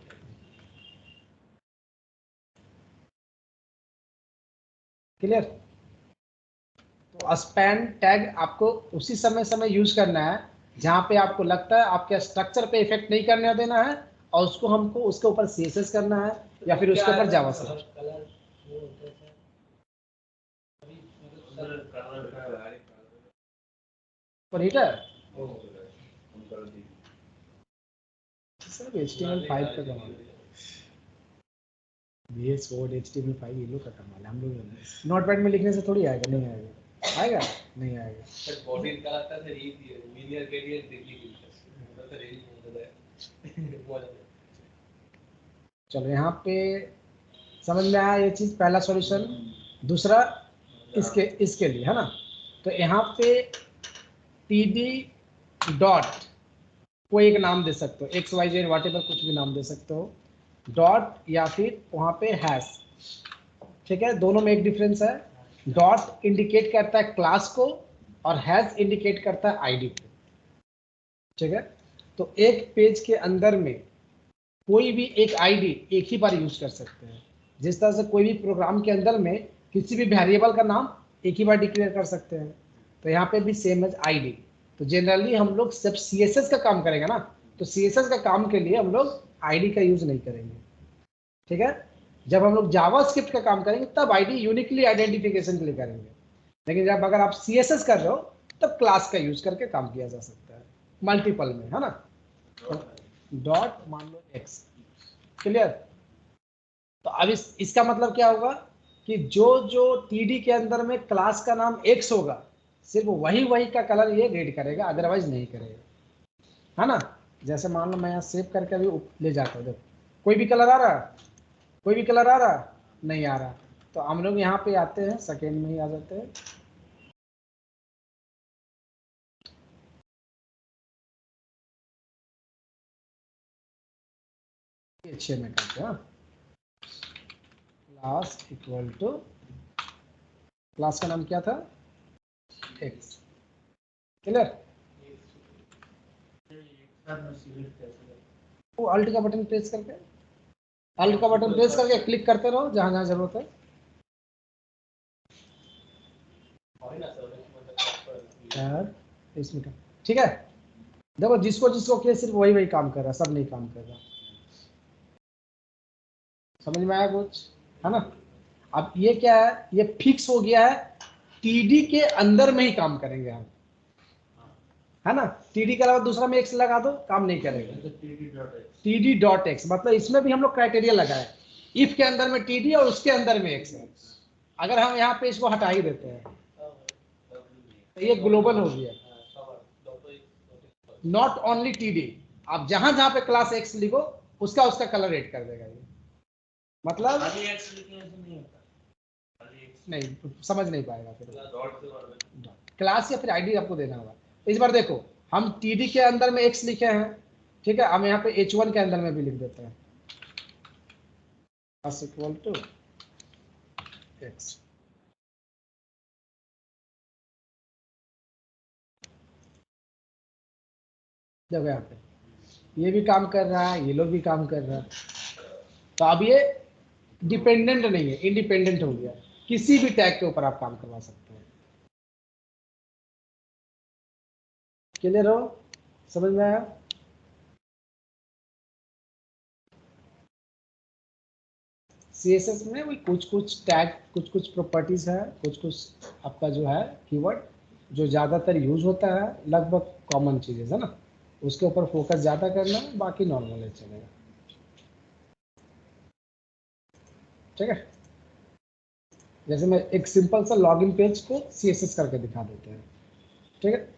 क्लियर तो स्पैन टैग आपको उसी समय यूज करना है जहाँ पे आपको लगता है आपके स्ट्रक्चर पे इफेक्ट नहीं करने देना है और उसको हमको उसके ऊपर CSS करना है या फिर उसके ऊपर जावास्क्रिप्ट पर हीटर सब HTML5 का कमाल है VS Code HTML5 ये लोग का कमाल है हम लोग नोटपैड में लिखने से थोड़ी आएगा नहीं आएगा आएगा नहीं आएगा सर बॉडी का लगता है लीनियर ग्रेडियंट देखिए मतलब रेंज होता है चलो यहाँ पे समझ में आया ये चीज पहला सॉल्यूशन दूसरा इसके लिए है ना तो यहाँ पे TD डॉट कोई एक नाम दे सकते हो XYZ व्हाटएवर कुछ भी नाम दे सकते हो डॉट या फिर वहाँ पे हैश ठीक है, दोनों में एक डिफरेंस है। डॉट इंडिकेट करता है क्लास को और हैज इंडिकेट करता है आईडी को। ठीक है, तो एक पेज के अंदर में कोई भी एक आईडी एक ही बार यूज कर सकते हैं। जिस तरह से कोई भी प्रोग्राम के अंदर में किसी भी वेरिएबल का नाम एक ही बार डिक्लेयर कर सकते हैं, तो यहाँ पे भी सेम एज आईडी। तो जनरली हम लोग जब CSS का काम करेंगे ना, तो CSS का काम के लिए हम लोग आईडी का यूज नहीं करेंगे। ठीक है, जब हम लोग जावास्क्रिप्ट का काम करेंगे तब आईडी यूनिकली आइडेंटिफिकेशन के लिए करेंगे। लेकिन जब अगर आप CSS कर रहे हो तब क्लास का यूज करके काम किया जा सकता है, मल्टीपल में, है ना। डॉट मान लो एक्स, क्लियर। तो अब इसका मतलब क्या होगा कि जो TD के अंदर में क्लास का नाम एक्स होगा, सिर्फ वही का कलर ये रेड करेगा, अदरवाइज नहीं करेगा, है ना। जैसे मान लो मैं यहाँ सेव करके अभी ले जाता हूँ, देखो कोई भी कलर आ रहा है, कोई भी कलर आ रहा, नहीं आ रहा। तो हम लोग यहाँ पे आते हैं, सेकेंड में ही आ जाते हैं। अच्छे में करते हैं, क्लास इक्वल टू, क्लास का नाम क्या था, एक्स, क्लियर। वो अल्ट का बटन प्रेस करके, अल्ट का बटन प्रेस करके क्लिक करते रहो जहां जहां जरूरत है। इसमें ठीक है, देखो जिसको जिसको किया सिर्फ वही काम कर रहा, सब नहीं काम कर रहा। समझ में आया कुछ, है ना। अब ये क्या है, ये फिक्स हो गया है, TD के अंदर में ही काम करेंगे हम, है ना। TD के अलावा दूसरा में एक्स लगा दो, काम नहीं करेगा। TD.x मतलब इसमें भी हम लोग क्राइटेरिया लगाए, इफ के अंदर में TD और उसके अंदर में एक्स है। अगर हम यहाँ पे इसको हटा ही देते हैं तो ये ग्लोबल हो गया, नॉट ओनली TD। आप जहां जहां पे क्लास एक्स लिखो उसका कलर रेड कर देगा ये, मतलब नहीं समझ नहीं पाएगा फिर, क्लास या फिर आईडी आपको देना होगा। इस बार देखो हम TD के अंदर में एक्स लिखे हैं, ठीक है, हम यहाँ पे H1 के अंदर में भी लिख देते हैं, इक्वल टू एक्स। देखो यहाँ पे ये भी काम कर रहा है, ये लोग भी काम कर रहा है। तो अब ये डिपेंडेंट नहीं है, इंडिपेंडेंट हो गया, किसी भी टैग के ऊपर आप काम करवा सकते हैं। क्लियर हो, समझ में आया। CSS में वही कुछ टैग, कुछ प्रॉपर्टीज है, कुछ आपका जो है कीवर्ड जो ज़्यादातर यूज होता है, लगभग कॉमन चीज़ें है ना, उसके ऊपर फोकस ज़्यादा करना है, बाकी नॉर्मल है चलेगा। ठीक है, जैसे मैं एक सिंपल सा लॉगिन पेज को CSS करके दिखा देते हैं। ठीक है,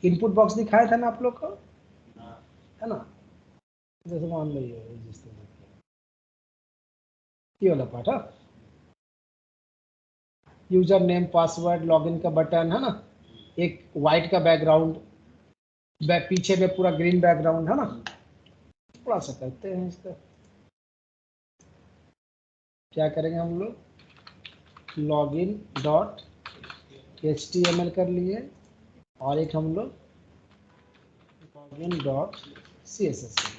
इनपुट बॉक्स दिखाया था ना आप लोग को, है ना। जैसे मान लो ये वाला पार्ट है, यूजर नेम पासवर्ड लॉगिन का बटन, है ना, एक वाइट का बैकग्राउंड, पीछे में पूरा ग्रीन बैकग्राउंड, है ना। थोड़ा सा करते हैं इसका, क्या करेंगे हम लोग, लॉगिन डॉट HTML कर लिए और एक हम लोग लॉगिन डॉट CSS कर लिए।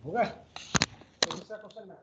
होगा तो दूसरा क्वेश्चन में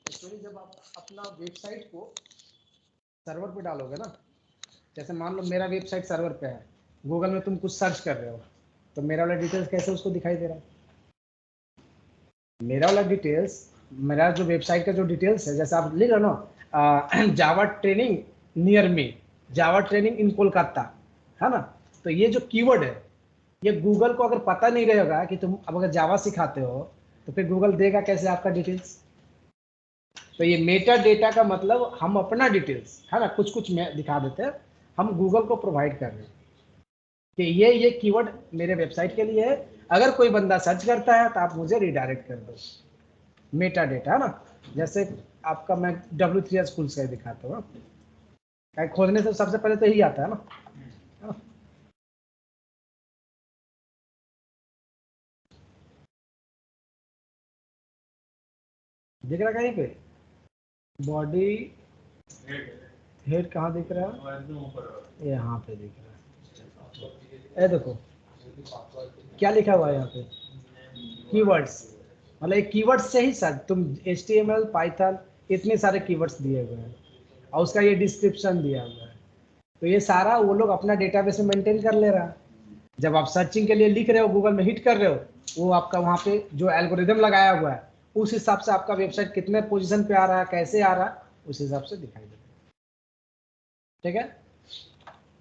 एक्चुअली जब आप अपना वेबसाइट को सर्वर पे डालोगे ना, जैसे मान लो मेरा वेबसाइट सर्वर पे है, गूगल में तुम कुछ सर्च कर रहे हो, तो मेरा वाला डिटेल्स कैसे उसको दिखाई दे रहा है? मेरा वाला डिटेल्स, मेरा जो वेबसाइट का जो डिटेल्स है, जैसे आप लिख रहे हो ना, Java training near me, Java training in Kolkata, है ना, तो ये जो कीवर्ड है, ये गूगल को अगर पता नहीं रहेगा कि तुम अब अगर जावा सिखाते हो, तो फिर गूगल देगा कैसे आपका डिटेल्स? तो ये मेटा डेटा का मतलब हम अपना डिटेल्स, है ना, कुछ कुछ में दिखा देते हैं, हम गूगल को प्रोवाइड कर रहे हैं कि ये कीवर्ड मेरे वेबसाइट के लिए है, अगर कोई बंदा सर्च करता है तो आप मुझे रिडायरेक्ट कर दो। मेटा डेटा, है ना, जैसे आपका मैं W3 स्कूल्स का दिखाता हूँ, खोजने से सबसे पहले तो यही आता है ना, दिख रहा कहीं पे? बॉडी हेड कहाँ दिख रहा है? यहाँ पे दिख रहा है, ये देखो क्या लिखा हुआ है यहाँ पे, कीवर्ड्स, मतलब एक कीवर्ड्स से ही सर तुम HTML पाइथन इतने सारे कीवर्ड्स दिए हुए हैं, और उसका ये डिस्क्रिप्शन दिया हुआ है, तो ये सारा वो लोग अपना डेटाबेस में मेंटेन कर ले रहा है। जब आप सर्चिंग के लिए लिख रहे हो, गूगल में हिट कर रहे हो, वो आपका वहाँ पे जो एल्गोरिदम लगाया हुआ है, उस हिसाब से आपका वेबसाइट कितने पोजीशन पे आ रहा है, कैसे आ रहा है, उस हिसाब से दिखाई देगा। ठीक है,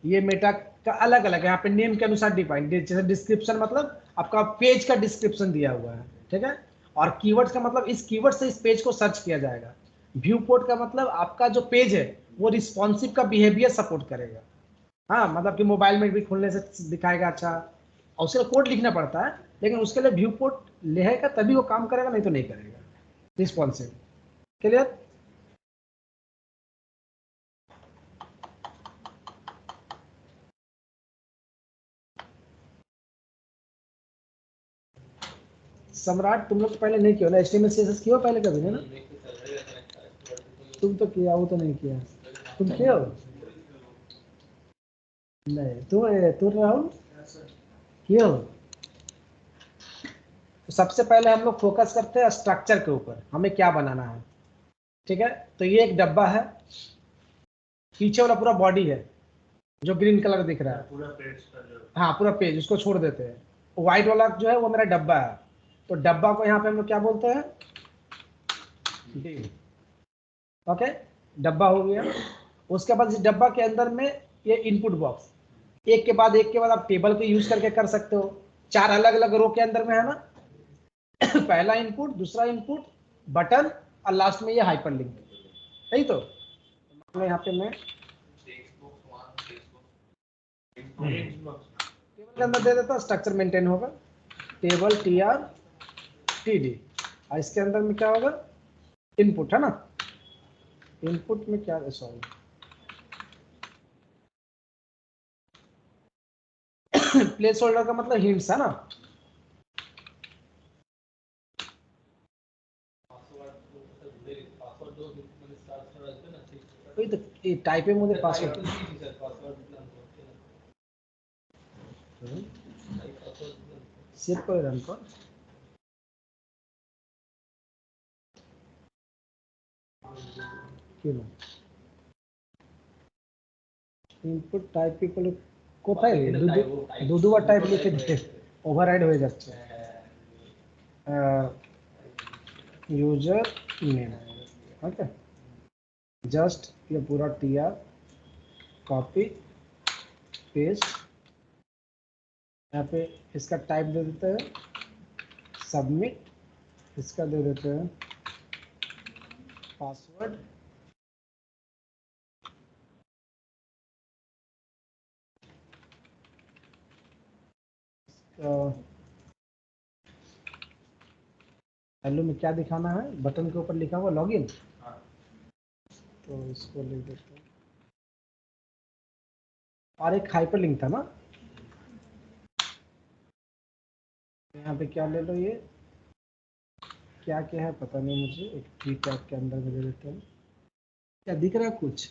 ये मेटा का अलग अलग है, यहाँ पे नेम के अनुसार डिफाइन, जैसे डिस्क्रिप्शन मतलब आपका पेज का डिस्क्रिप्शन दिया हुआ है, ठीक है, और कीवर्ड्स का मतलब इस कीवर्ड से इस पेज को सर्च किया जाएगा। व्यू पोर्ट का मतलब आपका जो पेज है वो रिस्पॉन्सिव का बिहेवियर सपोर्ट करेगा, हाँ, मतलब कि मोबाइल में भी खुलने से दिखाएगा अच्छा, और उसके लिए कोड लिखना पड़ता है, लेकिन उसके लिए व्यू पोर्ट लेगा तभी वो काम करेगा, नहीं तो नहीं करेगा। Responsive, clear? सम्राट तुम लोग पहले नहीं किया ना HTML CSS, किया पहले कभी? नहीं ना, तुम तो किया, वो तो नहीं किया, तुम किया हो? नहीं, तू राहुल किया हो? तो सबसे पहले हम लोग फोकस करते हैं स्ट्रक्चर के ऊपर, हमें क्या बनाना है। ठीक है, तो ये एक डब्बा है, पीछे वाला पूरा बॉडी है जो ग्रीन कलर दिख रहा है, पूरा पेज का जो हाँ पूरा पेज, उसको छोड़ देते हैं। व्हाइट वाला जो है वो मेरा डब्बा है, तो डब्बा को यहाँ पे हम लोग क्या बोलते हैं, डी। ओके, डब्बा हो गया। उसके बाद इस डब्बा के अंदर में ये इनपुट बॉक्स, एक के बाद आप टेबल को यूज करके कर सकते हो, 4 अलग अलग रो के अंदर में है ना। पहला इनपुट, दूसरा इनपुट, बटन और लास्ट में ये हाइपरलिंक, सही। तो यहाँ पे मैं टेबल के अंदर दे देता हूँ, स्ट्रक्चर मेंटेन होगा, टेबल TR-TD, और इसके अंदर में क्या होगा, इनपुट है ना। इनपुट में क्या, सॉरी प्लेस होल्डर का मतलब हिंट्स है ना। वही तो टाइपे मध्ये पासवर्ड सेव করে রান কর। কেন ইনপুট টাইপ ইকুয়াল কোথায় দুবার টাইপ লিখে দিতে ওভাররাইড হয়ে যাচ্ছে। यूजर नेम, ओके, जस्ट ये पूरा TR कॉपी पेस्ट, यहाँ पे इसका टाइप दे देते हैं सबमिट, इसका दे देते हैं पासवर्ड, हेलो में क्या दिखाना है, बटन के ऊपर लिखा हुआ लॉगिन, तो इसको लिख देते हैं। और एक हाइपरलिंक था ना, यहाँ पे क्या ले लो, ये क्या क्या है पता नहीं मुझे, एक ट्री टैग के अंदर में दे देते हैं। क्या दिख रहा है कुछ,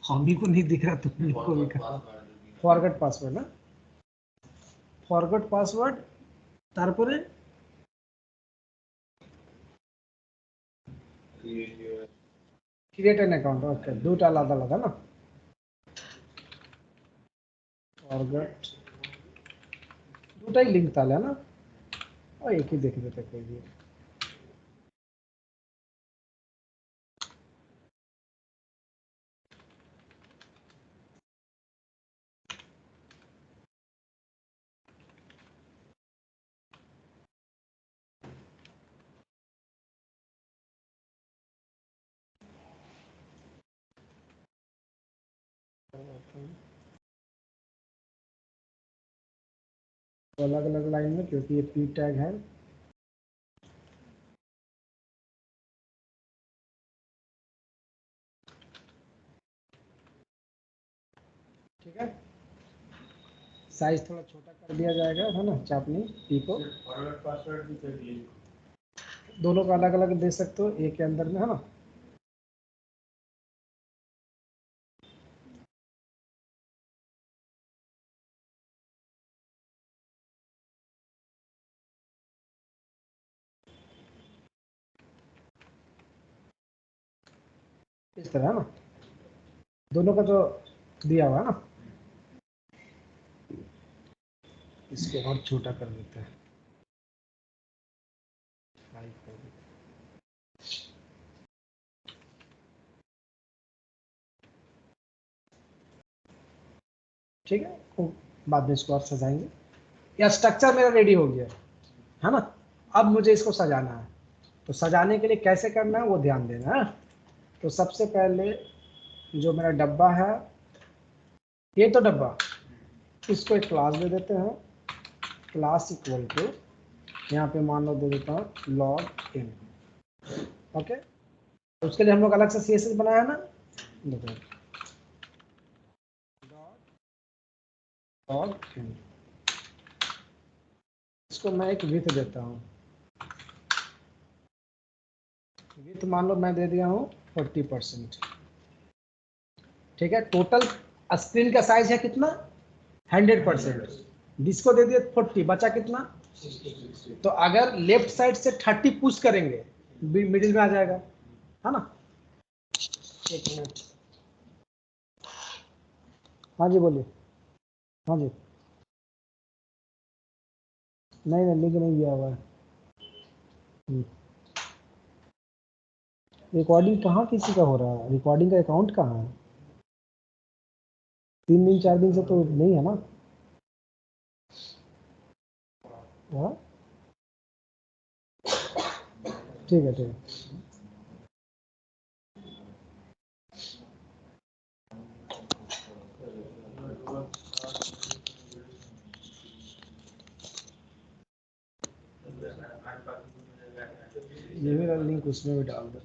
हम ही को नहीं दिख रहा, तुम को भी कहा फॉरगेट पासवर्ड ना, फॉरगेट पासवर्ड, तारपरे क्रिएट एन अकाउंट, ओके, দুটো আলাদা আলাদা না, फॉरगेट দুটাই লিংক তাহলে না, और एक ही देख लेते कोई भी। अलग अलग लाइन में, क्योंकि ये पी टैग है, ठीक है। साइज थोड़ा छोटा कर दिया जाएगा, है ना, चापनी पी को, फॉरवर्ड पासवर्ड भी कर दिए, दोनों का अलग अलग दे सकते हो एक के अंदर में, है ना। इस तरह है ना, दोनों का जो दिया हुआ है ना, इसको और छोटा कर देते हैं, ठीक है। तो बाद में इसको और सजाएंगे। या स्ट्रक्चर मेरा रेडी हो गया है ना, अब मुझे इसको सजाना है, तो सजाने के लिए कैसे करना है वो ध्यान देना है। तो सबसे पहले जो मेरा डब्बा है, ये तो डब्बा, इसको एक क्लास दे देते हैं, क्लास इक्वल टू, यहाँ पे मान लो दे देता हूँ लॉग इन, ओके। उसके लिए हम लोग अलग से CSS बनाया ना, देखो लॉग इन, इसको मैं एक विथ देता हूँ, विथ मान लो मैं दे दिया हूँ 40%, ठीक है। टोटल स्क्रीन का साइज है कितना, 100%, जिसको दे दिया 40, बचा कितना तो अगर लेफ्ट साइड से 30 पुश करेंगे मिडिल में आ जाएगा, है ना। एक मिनट, हाँ जी बोलिए। हाँ जी, नहीं नहीं लिंक नहीं दिया हुआ है। रिकॉर्डिंग कहाँ किसी का हो रहा है, रिकॉर्डिंग का अकाउंट कहाँ है? 3 दिन 4 दिन से तो नहीं है ना। हाँ ठीक है ठीक है। ये मेरा लिंक उसमें भी डाल दो।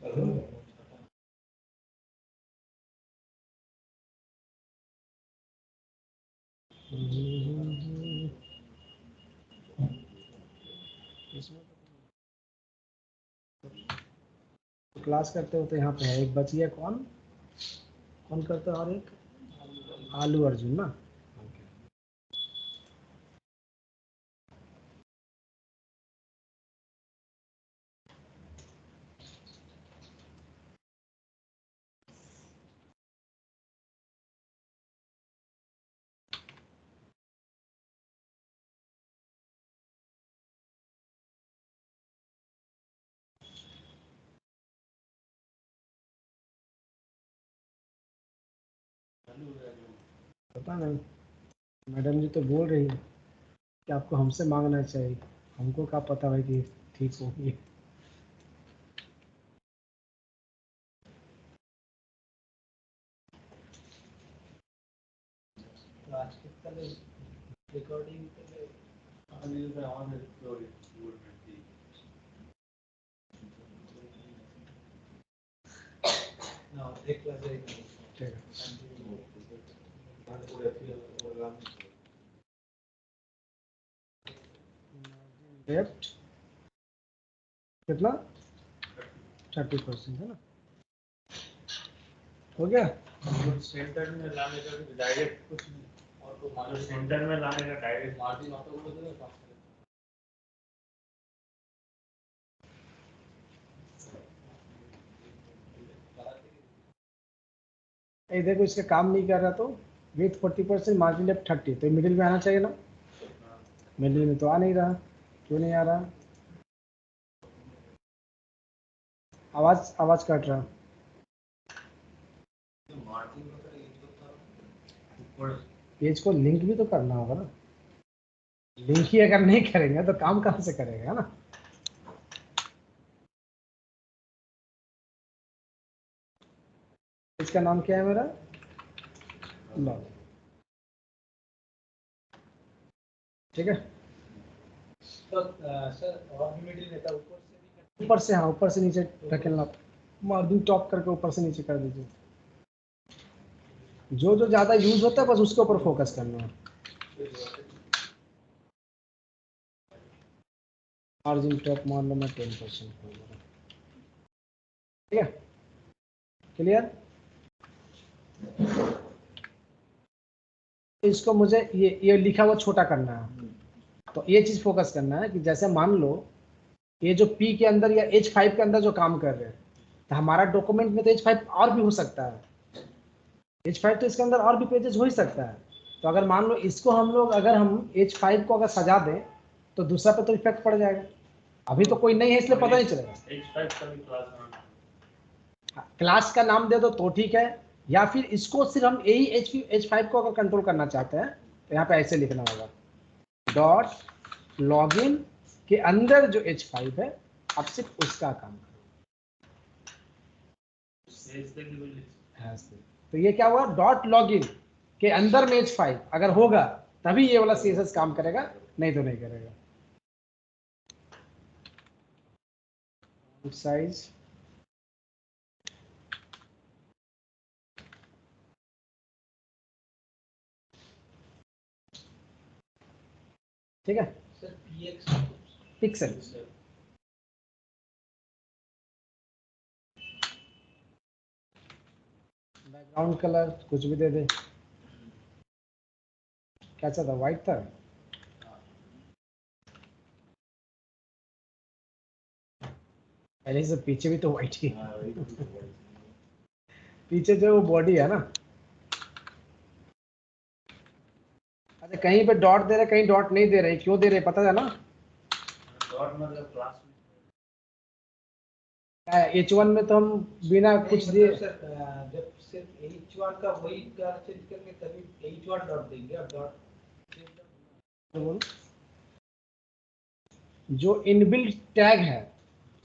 क्लास करते हो तो यहाँ पे है, एक बच गया, कौन कौन करता है, और एक आलू अर्जुन ना। पता नहीं, मैडम जी तो बोल रही है कि आपको हमसे मांगना चाहिए, हमको क्या पता भाई कि ठीक होगी। तो आज कितना रिकॉर्डिंग लेफ्ट कितना 30% है ना, हो गया। सेंटर में लाने का डायरेक्ट कुछ नहीं, और तो मार्जिन सेंटर में लाने का डायरेक्ट मार्जिन ऑटो बोल देगा। ये देखो इसका काम नहीं कर रहा, तो विथ 40% मार्जिन लेफ्ट 30, तो मिडिल में आना चाहिए ना, मिडिल में तो आ नहीं रहा, क्यों नहीं आ रहा? आवाज आवाज कट रहा। पेज को लिंक भी तो करना होगा ना, लिंक ही अगर नहीं करेंगे तो काम कहाँ से करेगा, है ना। इसका नाम क्या है मेरा, लॉग, ठीक है। तो सर और भी मिडिल रहता है ऊपर से, ऊपर से, हाँ ऊपर से नीचे ढकेलना, मार्जिन टॉप करके ऊपर से नीचे कर दीजिए, जो जो ज्यादा यूज होता है बस उसके ऊपर फोकस करना है। मार्जिन टॉप मान लो मैं 10% कर दूंगा, ठीक है, क्लियर। इसको मुझे ये लिखा हुआ छोटा करना है, तो ये चीज फोकस करना है कि जैसे मान लो ये जो P के अंदर या H5 के अंदर जो काम कर रहे हैं, तो हमारा डॉक्यूमेंट में तो H5 और भी हो सकता है, H5 तो इसके अंदर और भी पेजेस हो ही सकता है। तो अगर मान लो इसको हम लोग, अगर हम H5 को अगर सजा दें तो दूसरा पे तो इफेक्ट पड़ जाएगा, अभी तो कोई नहीं है इसलिए पता नहीं चलेगा। H5 का भी क्लास बनाना है। क्लास का नाम दे दो तो ठीक है, या फिर इसको सिर्फ हम यही H5 को अगर कंट्रोल करना चाहते हैं तो यहाँ पे ऐसे लिखना होगा, डॉट लॉगिन के अंदर जो H5 है अब सिर्फ उसका काम करो। तो ये क्या हुआ, डॉट लॉगिन के अंदर में H5 अगर होगा तभी ये वाला CSS काम करेगा, नहीं तो नहीं करेगा। साइज ठीक है, सर पिक्सल, बैकग्राउंड कलर कुछ भी दे दे, क्या चाहता, व्हाइट था, पहले से पीछे भी तो व्हाइट ही पीछे जो वो बॉडी है ना। अच्छा कहीं पे डॉट दे रहे कहीं डॉट नहीं दे रहे, क्यों दे रहे पता है ना? डॉट मतलब क्लास में H1 में तो हम बिना कुछ दिए सर जब सिर्फ H1 का वही कर चेंज करेंगे तभी H1 डॉट देंगे। अब डॉट जो इनबिल्ट टैग है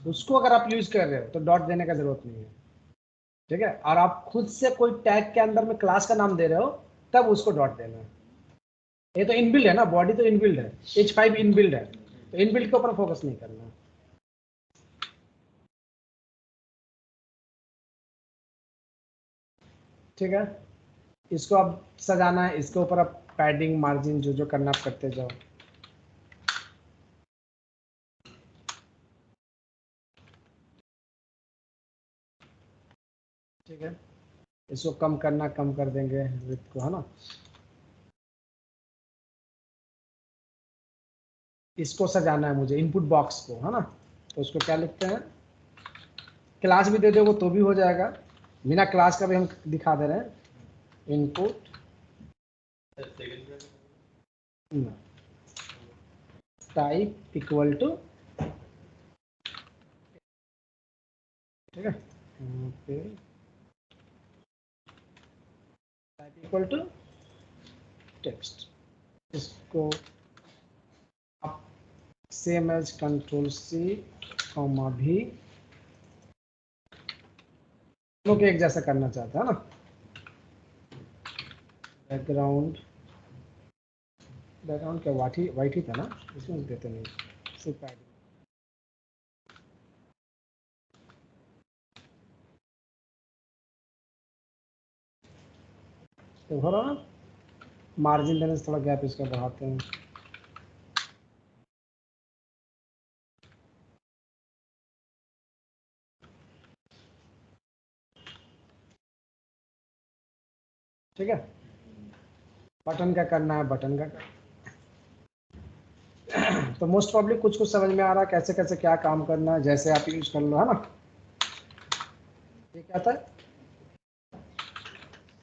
उसको अगर आप यूज कर रहे हो तो डॉट देने का जरूरत नहीं है, ठीक है। और आप खुद से कोई टैग के अंदर में क्लास का नाम दे रहे हो तब उसको डॉट देना है। ये तो इनबिल्ड है ना, बॉडी तो इनबिल्ड है, H5 इनबिल्ड है, तो इनबिल्ड के ऊपर फोकस नहीं करना। ठीक है, इसको अब सजाना है, इसके ऊपर अब पैडिंग मार्जिन जो जो करना आप करते जाओ। ठीक है, इसको कम करना कम कर देंगे विड्थ को, है ना। इसको सजाना है मुझे इनपुट बॉक्स को, है ना। तो उसको क्या लिखते हैं, क्लास भी दे दोगे तो भी हो जाएगा, बिना क्लास का भी हम दिखा दे रहे हैं। इनपुट टाइप इक्वल टू, ठीक है, टाइप इक्वल टू टेक्स्ट। इसको आप same as control C comma भी लोग एक जैसा करना चाहता है ना। बैकग्राउंड क्या वाइट ही था ना, इसमें देते नहीं सिर्फ पैडिंग। तो हो रहा ना, मार्जिन देने से थोड़ा गैप इसका बढ़ाते हैं। ठीक है, बटन का करना है, बटन का तो मोस्ट प्रॉब्ली कुछ कुछ समझ में आ रहा है कैसे कैसे क्या काम करना है, जैसे आप यूज कर लो, है ना। ये क्या था,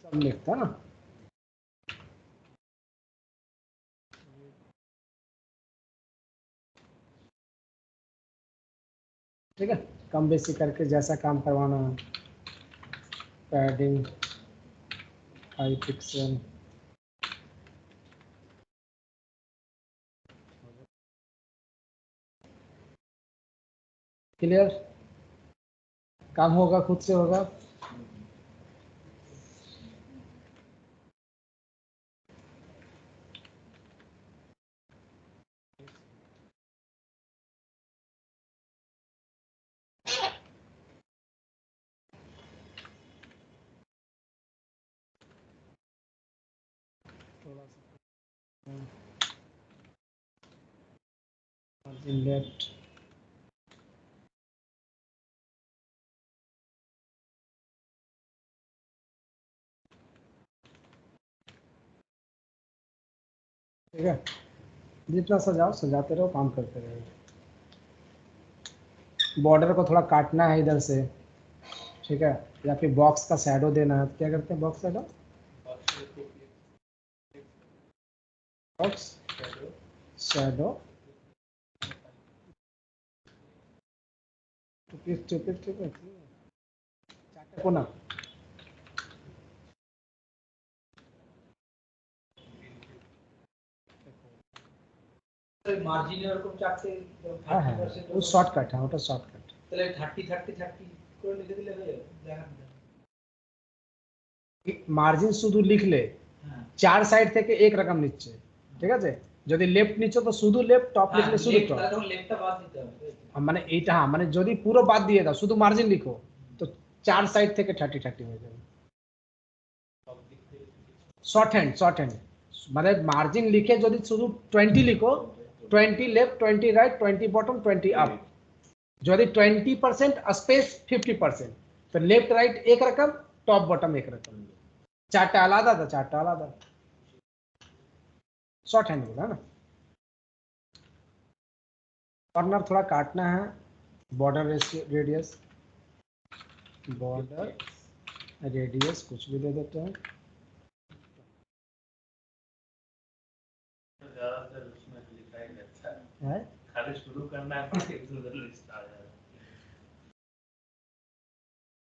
सबमिट था ना। ठीक है, कम बेसी करके जैसा काम करवाना है। पैडिंग 5 पिक्सल, क्लियर, काम होगा खुद से होगा। थोड़ा सा मार्जिन लेफ्ट, ठीक है। जितना सजाओ सजाते रहो, काम करते रहो। बॉर्डर को थोड़ा काटना है इधर से, ठीक है, या फिर बॉक्स का शैडो देना है। क्या करते हैं बॉक्स शैडो, बॉक्स शैडो चाटे कोना, মার্জিন এরকম চারটে हाँ हाँ वो शॉर्टकट है, ওটা शॉर्टकट। তাহলে 30 30 30 করে লিখে দিলে হয়ে যাবে। দেখান মার্জিন শুধু লিখলে হ্যাঁ চার সাইড থেকে এক রকম নিচ্ছে, ঠিক আছে। যদি লেফট নিচ্ছ তো শুধু লেফট, টপ লিখলে শুধু টপ, তাহলে তখন লেফটটা বাদ দিতে হবে। মানে এইটা, হ্যাঁ মানে যদি পুরো বাদ দিয়ে দাও শুধু মার্জিন লিখো তো চার সাইড থেকে 30 30 হয়ে যাবে। শর্ট হ্যান্ড মানে মার্জিন লিখে যদি শুধু 20 লিখো, 20 লেফট 20 রাইট 20 বটম 20 আপ, যদি 20% স্পেস 50%, তো লেফট রাইট এক রকম, টপ বটম এক রকম, চারটা আলাদা था, চারটা আলাদা। शॉर्ट हैंड बोला ना। कॉर्नर थोड़ा काटना है, बॉर्डर रेडियस, बॉर्डर रेडियस कुछ भी दे देते हैं। ज्यादातर उसमें लिखा ही रहता है, है खाली शुरू करना है फिर एक दो लिस्ट आ जाएगा।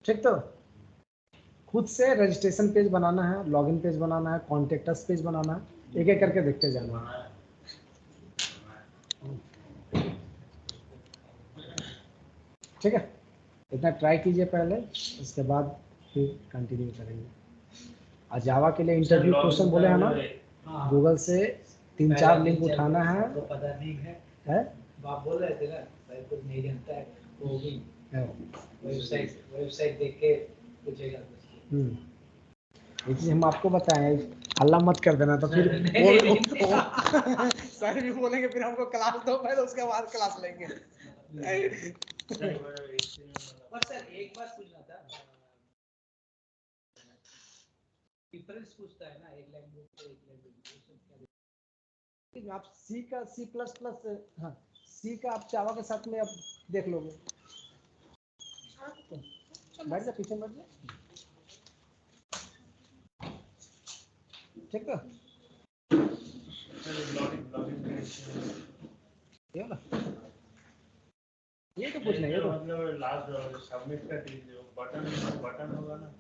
ठीक, तो खुद से रजिस्ट्रेशन पेज बनाना है, लॉगिन पेज बनाना है, कॉन्टेक्टस पेज बनाना है, एक एक करके देखते जाना है। ठीक है, इतना ट्राई कीजिए पहले, उसके बाद फिर कंटिन्यू करेंगे। आज जावा के लिए इंटरव्यू क्वेश्चन बोले हैं ना, हाँ। गूगल से 3-4 लिंक उठाना है। आपको पता नहीं है, आप बोल रहे थे ना भाई कुछ नहीं जानता है, वो भी वेबसाइट देख के पूछेगा कुछ। ये चीज हम आपको बताएं, हल्ला मत कर देना तो फिर सर भी बोलेंगे फिर हमको क्लास दो पहले, उसके बाद क्लास लेंगे। पर सर एक बात पूछना था, डिफरेंस पूछता है ना एक लैंग्वेज से एक लैंग्वेज। आप सी का C++, हाँ सी का आप जावा के साथ में आप देख लोगे। बैठ जा, पीछे बैठ जा। ठीक है, ये वाला, ये तो पूछना है, ये तो मतलब लास्ट सबमिट का जो बटन होगा ना,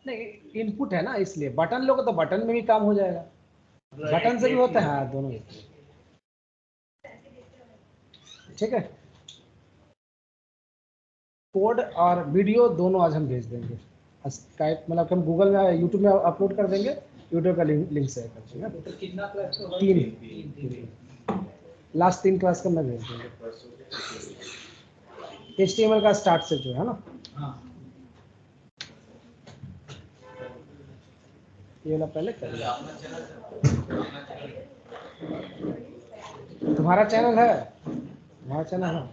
नहीं इनपुट है ना, इसलिए बटन लोगे तो बटन में भी काम हो जाएगा, बटन से भी होता है। हाँ दोनों। ठीक है, कोड और वीडियो दोनों आज हम भेज देंगे। स्काइप मतलब हम गूगल में यूट्यूब में अपलोड कर देंगे, यूट्यूब का लिंक शेयर कर देंगे। तो कितना क्लास का? 3 लास्ट 3 क्लास का मैं भेज देंगे। HTML का स्टार्ट से जो है ना, हाँ। ये वाला पहले कर लिया। तुम्हारा चैनल है, तुम्हारा चैनल है।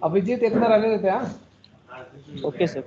अभिजीत इतना रहने देते हैं। Okay sir.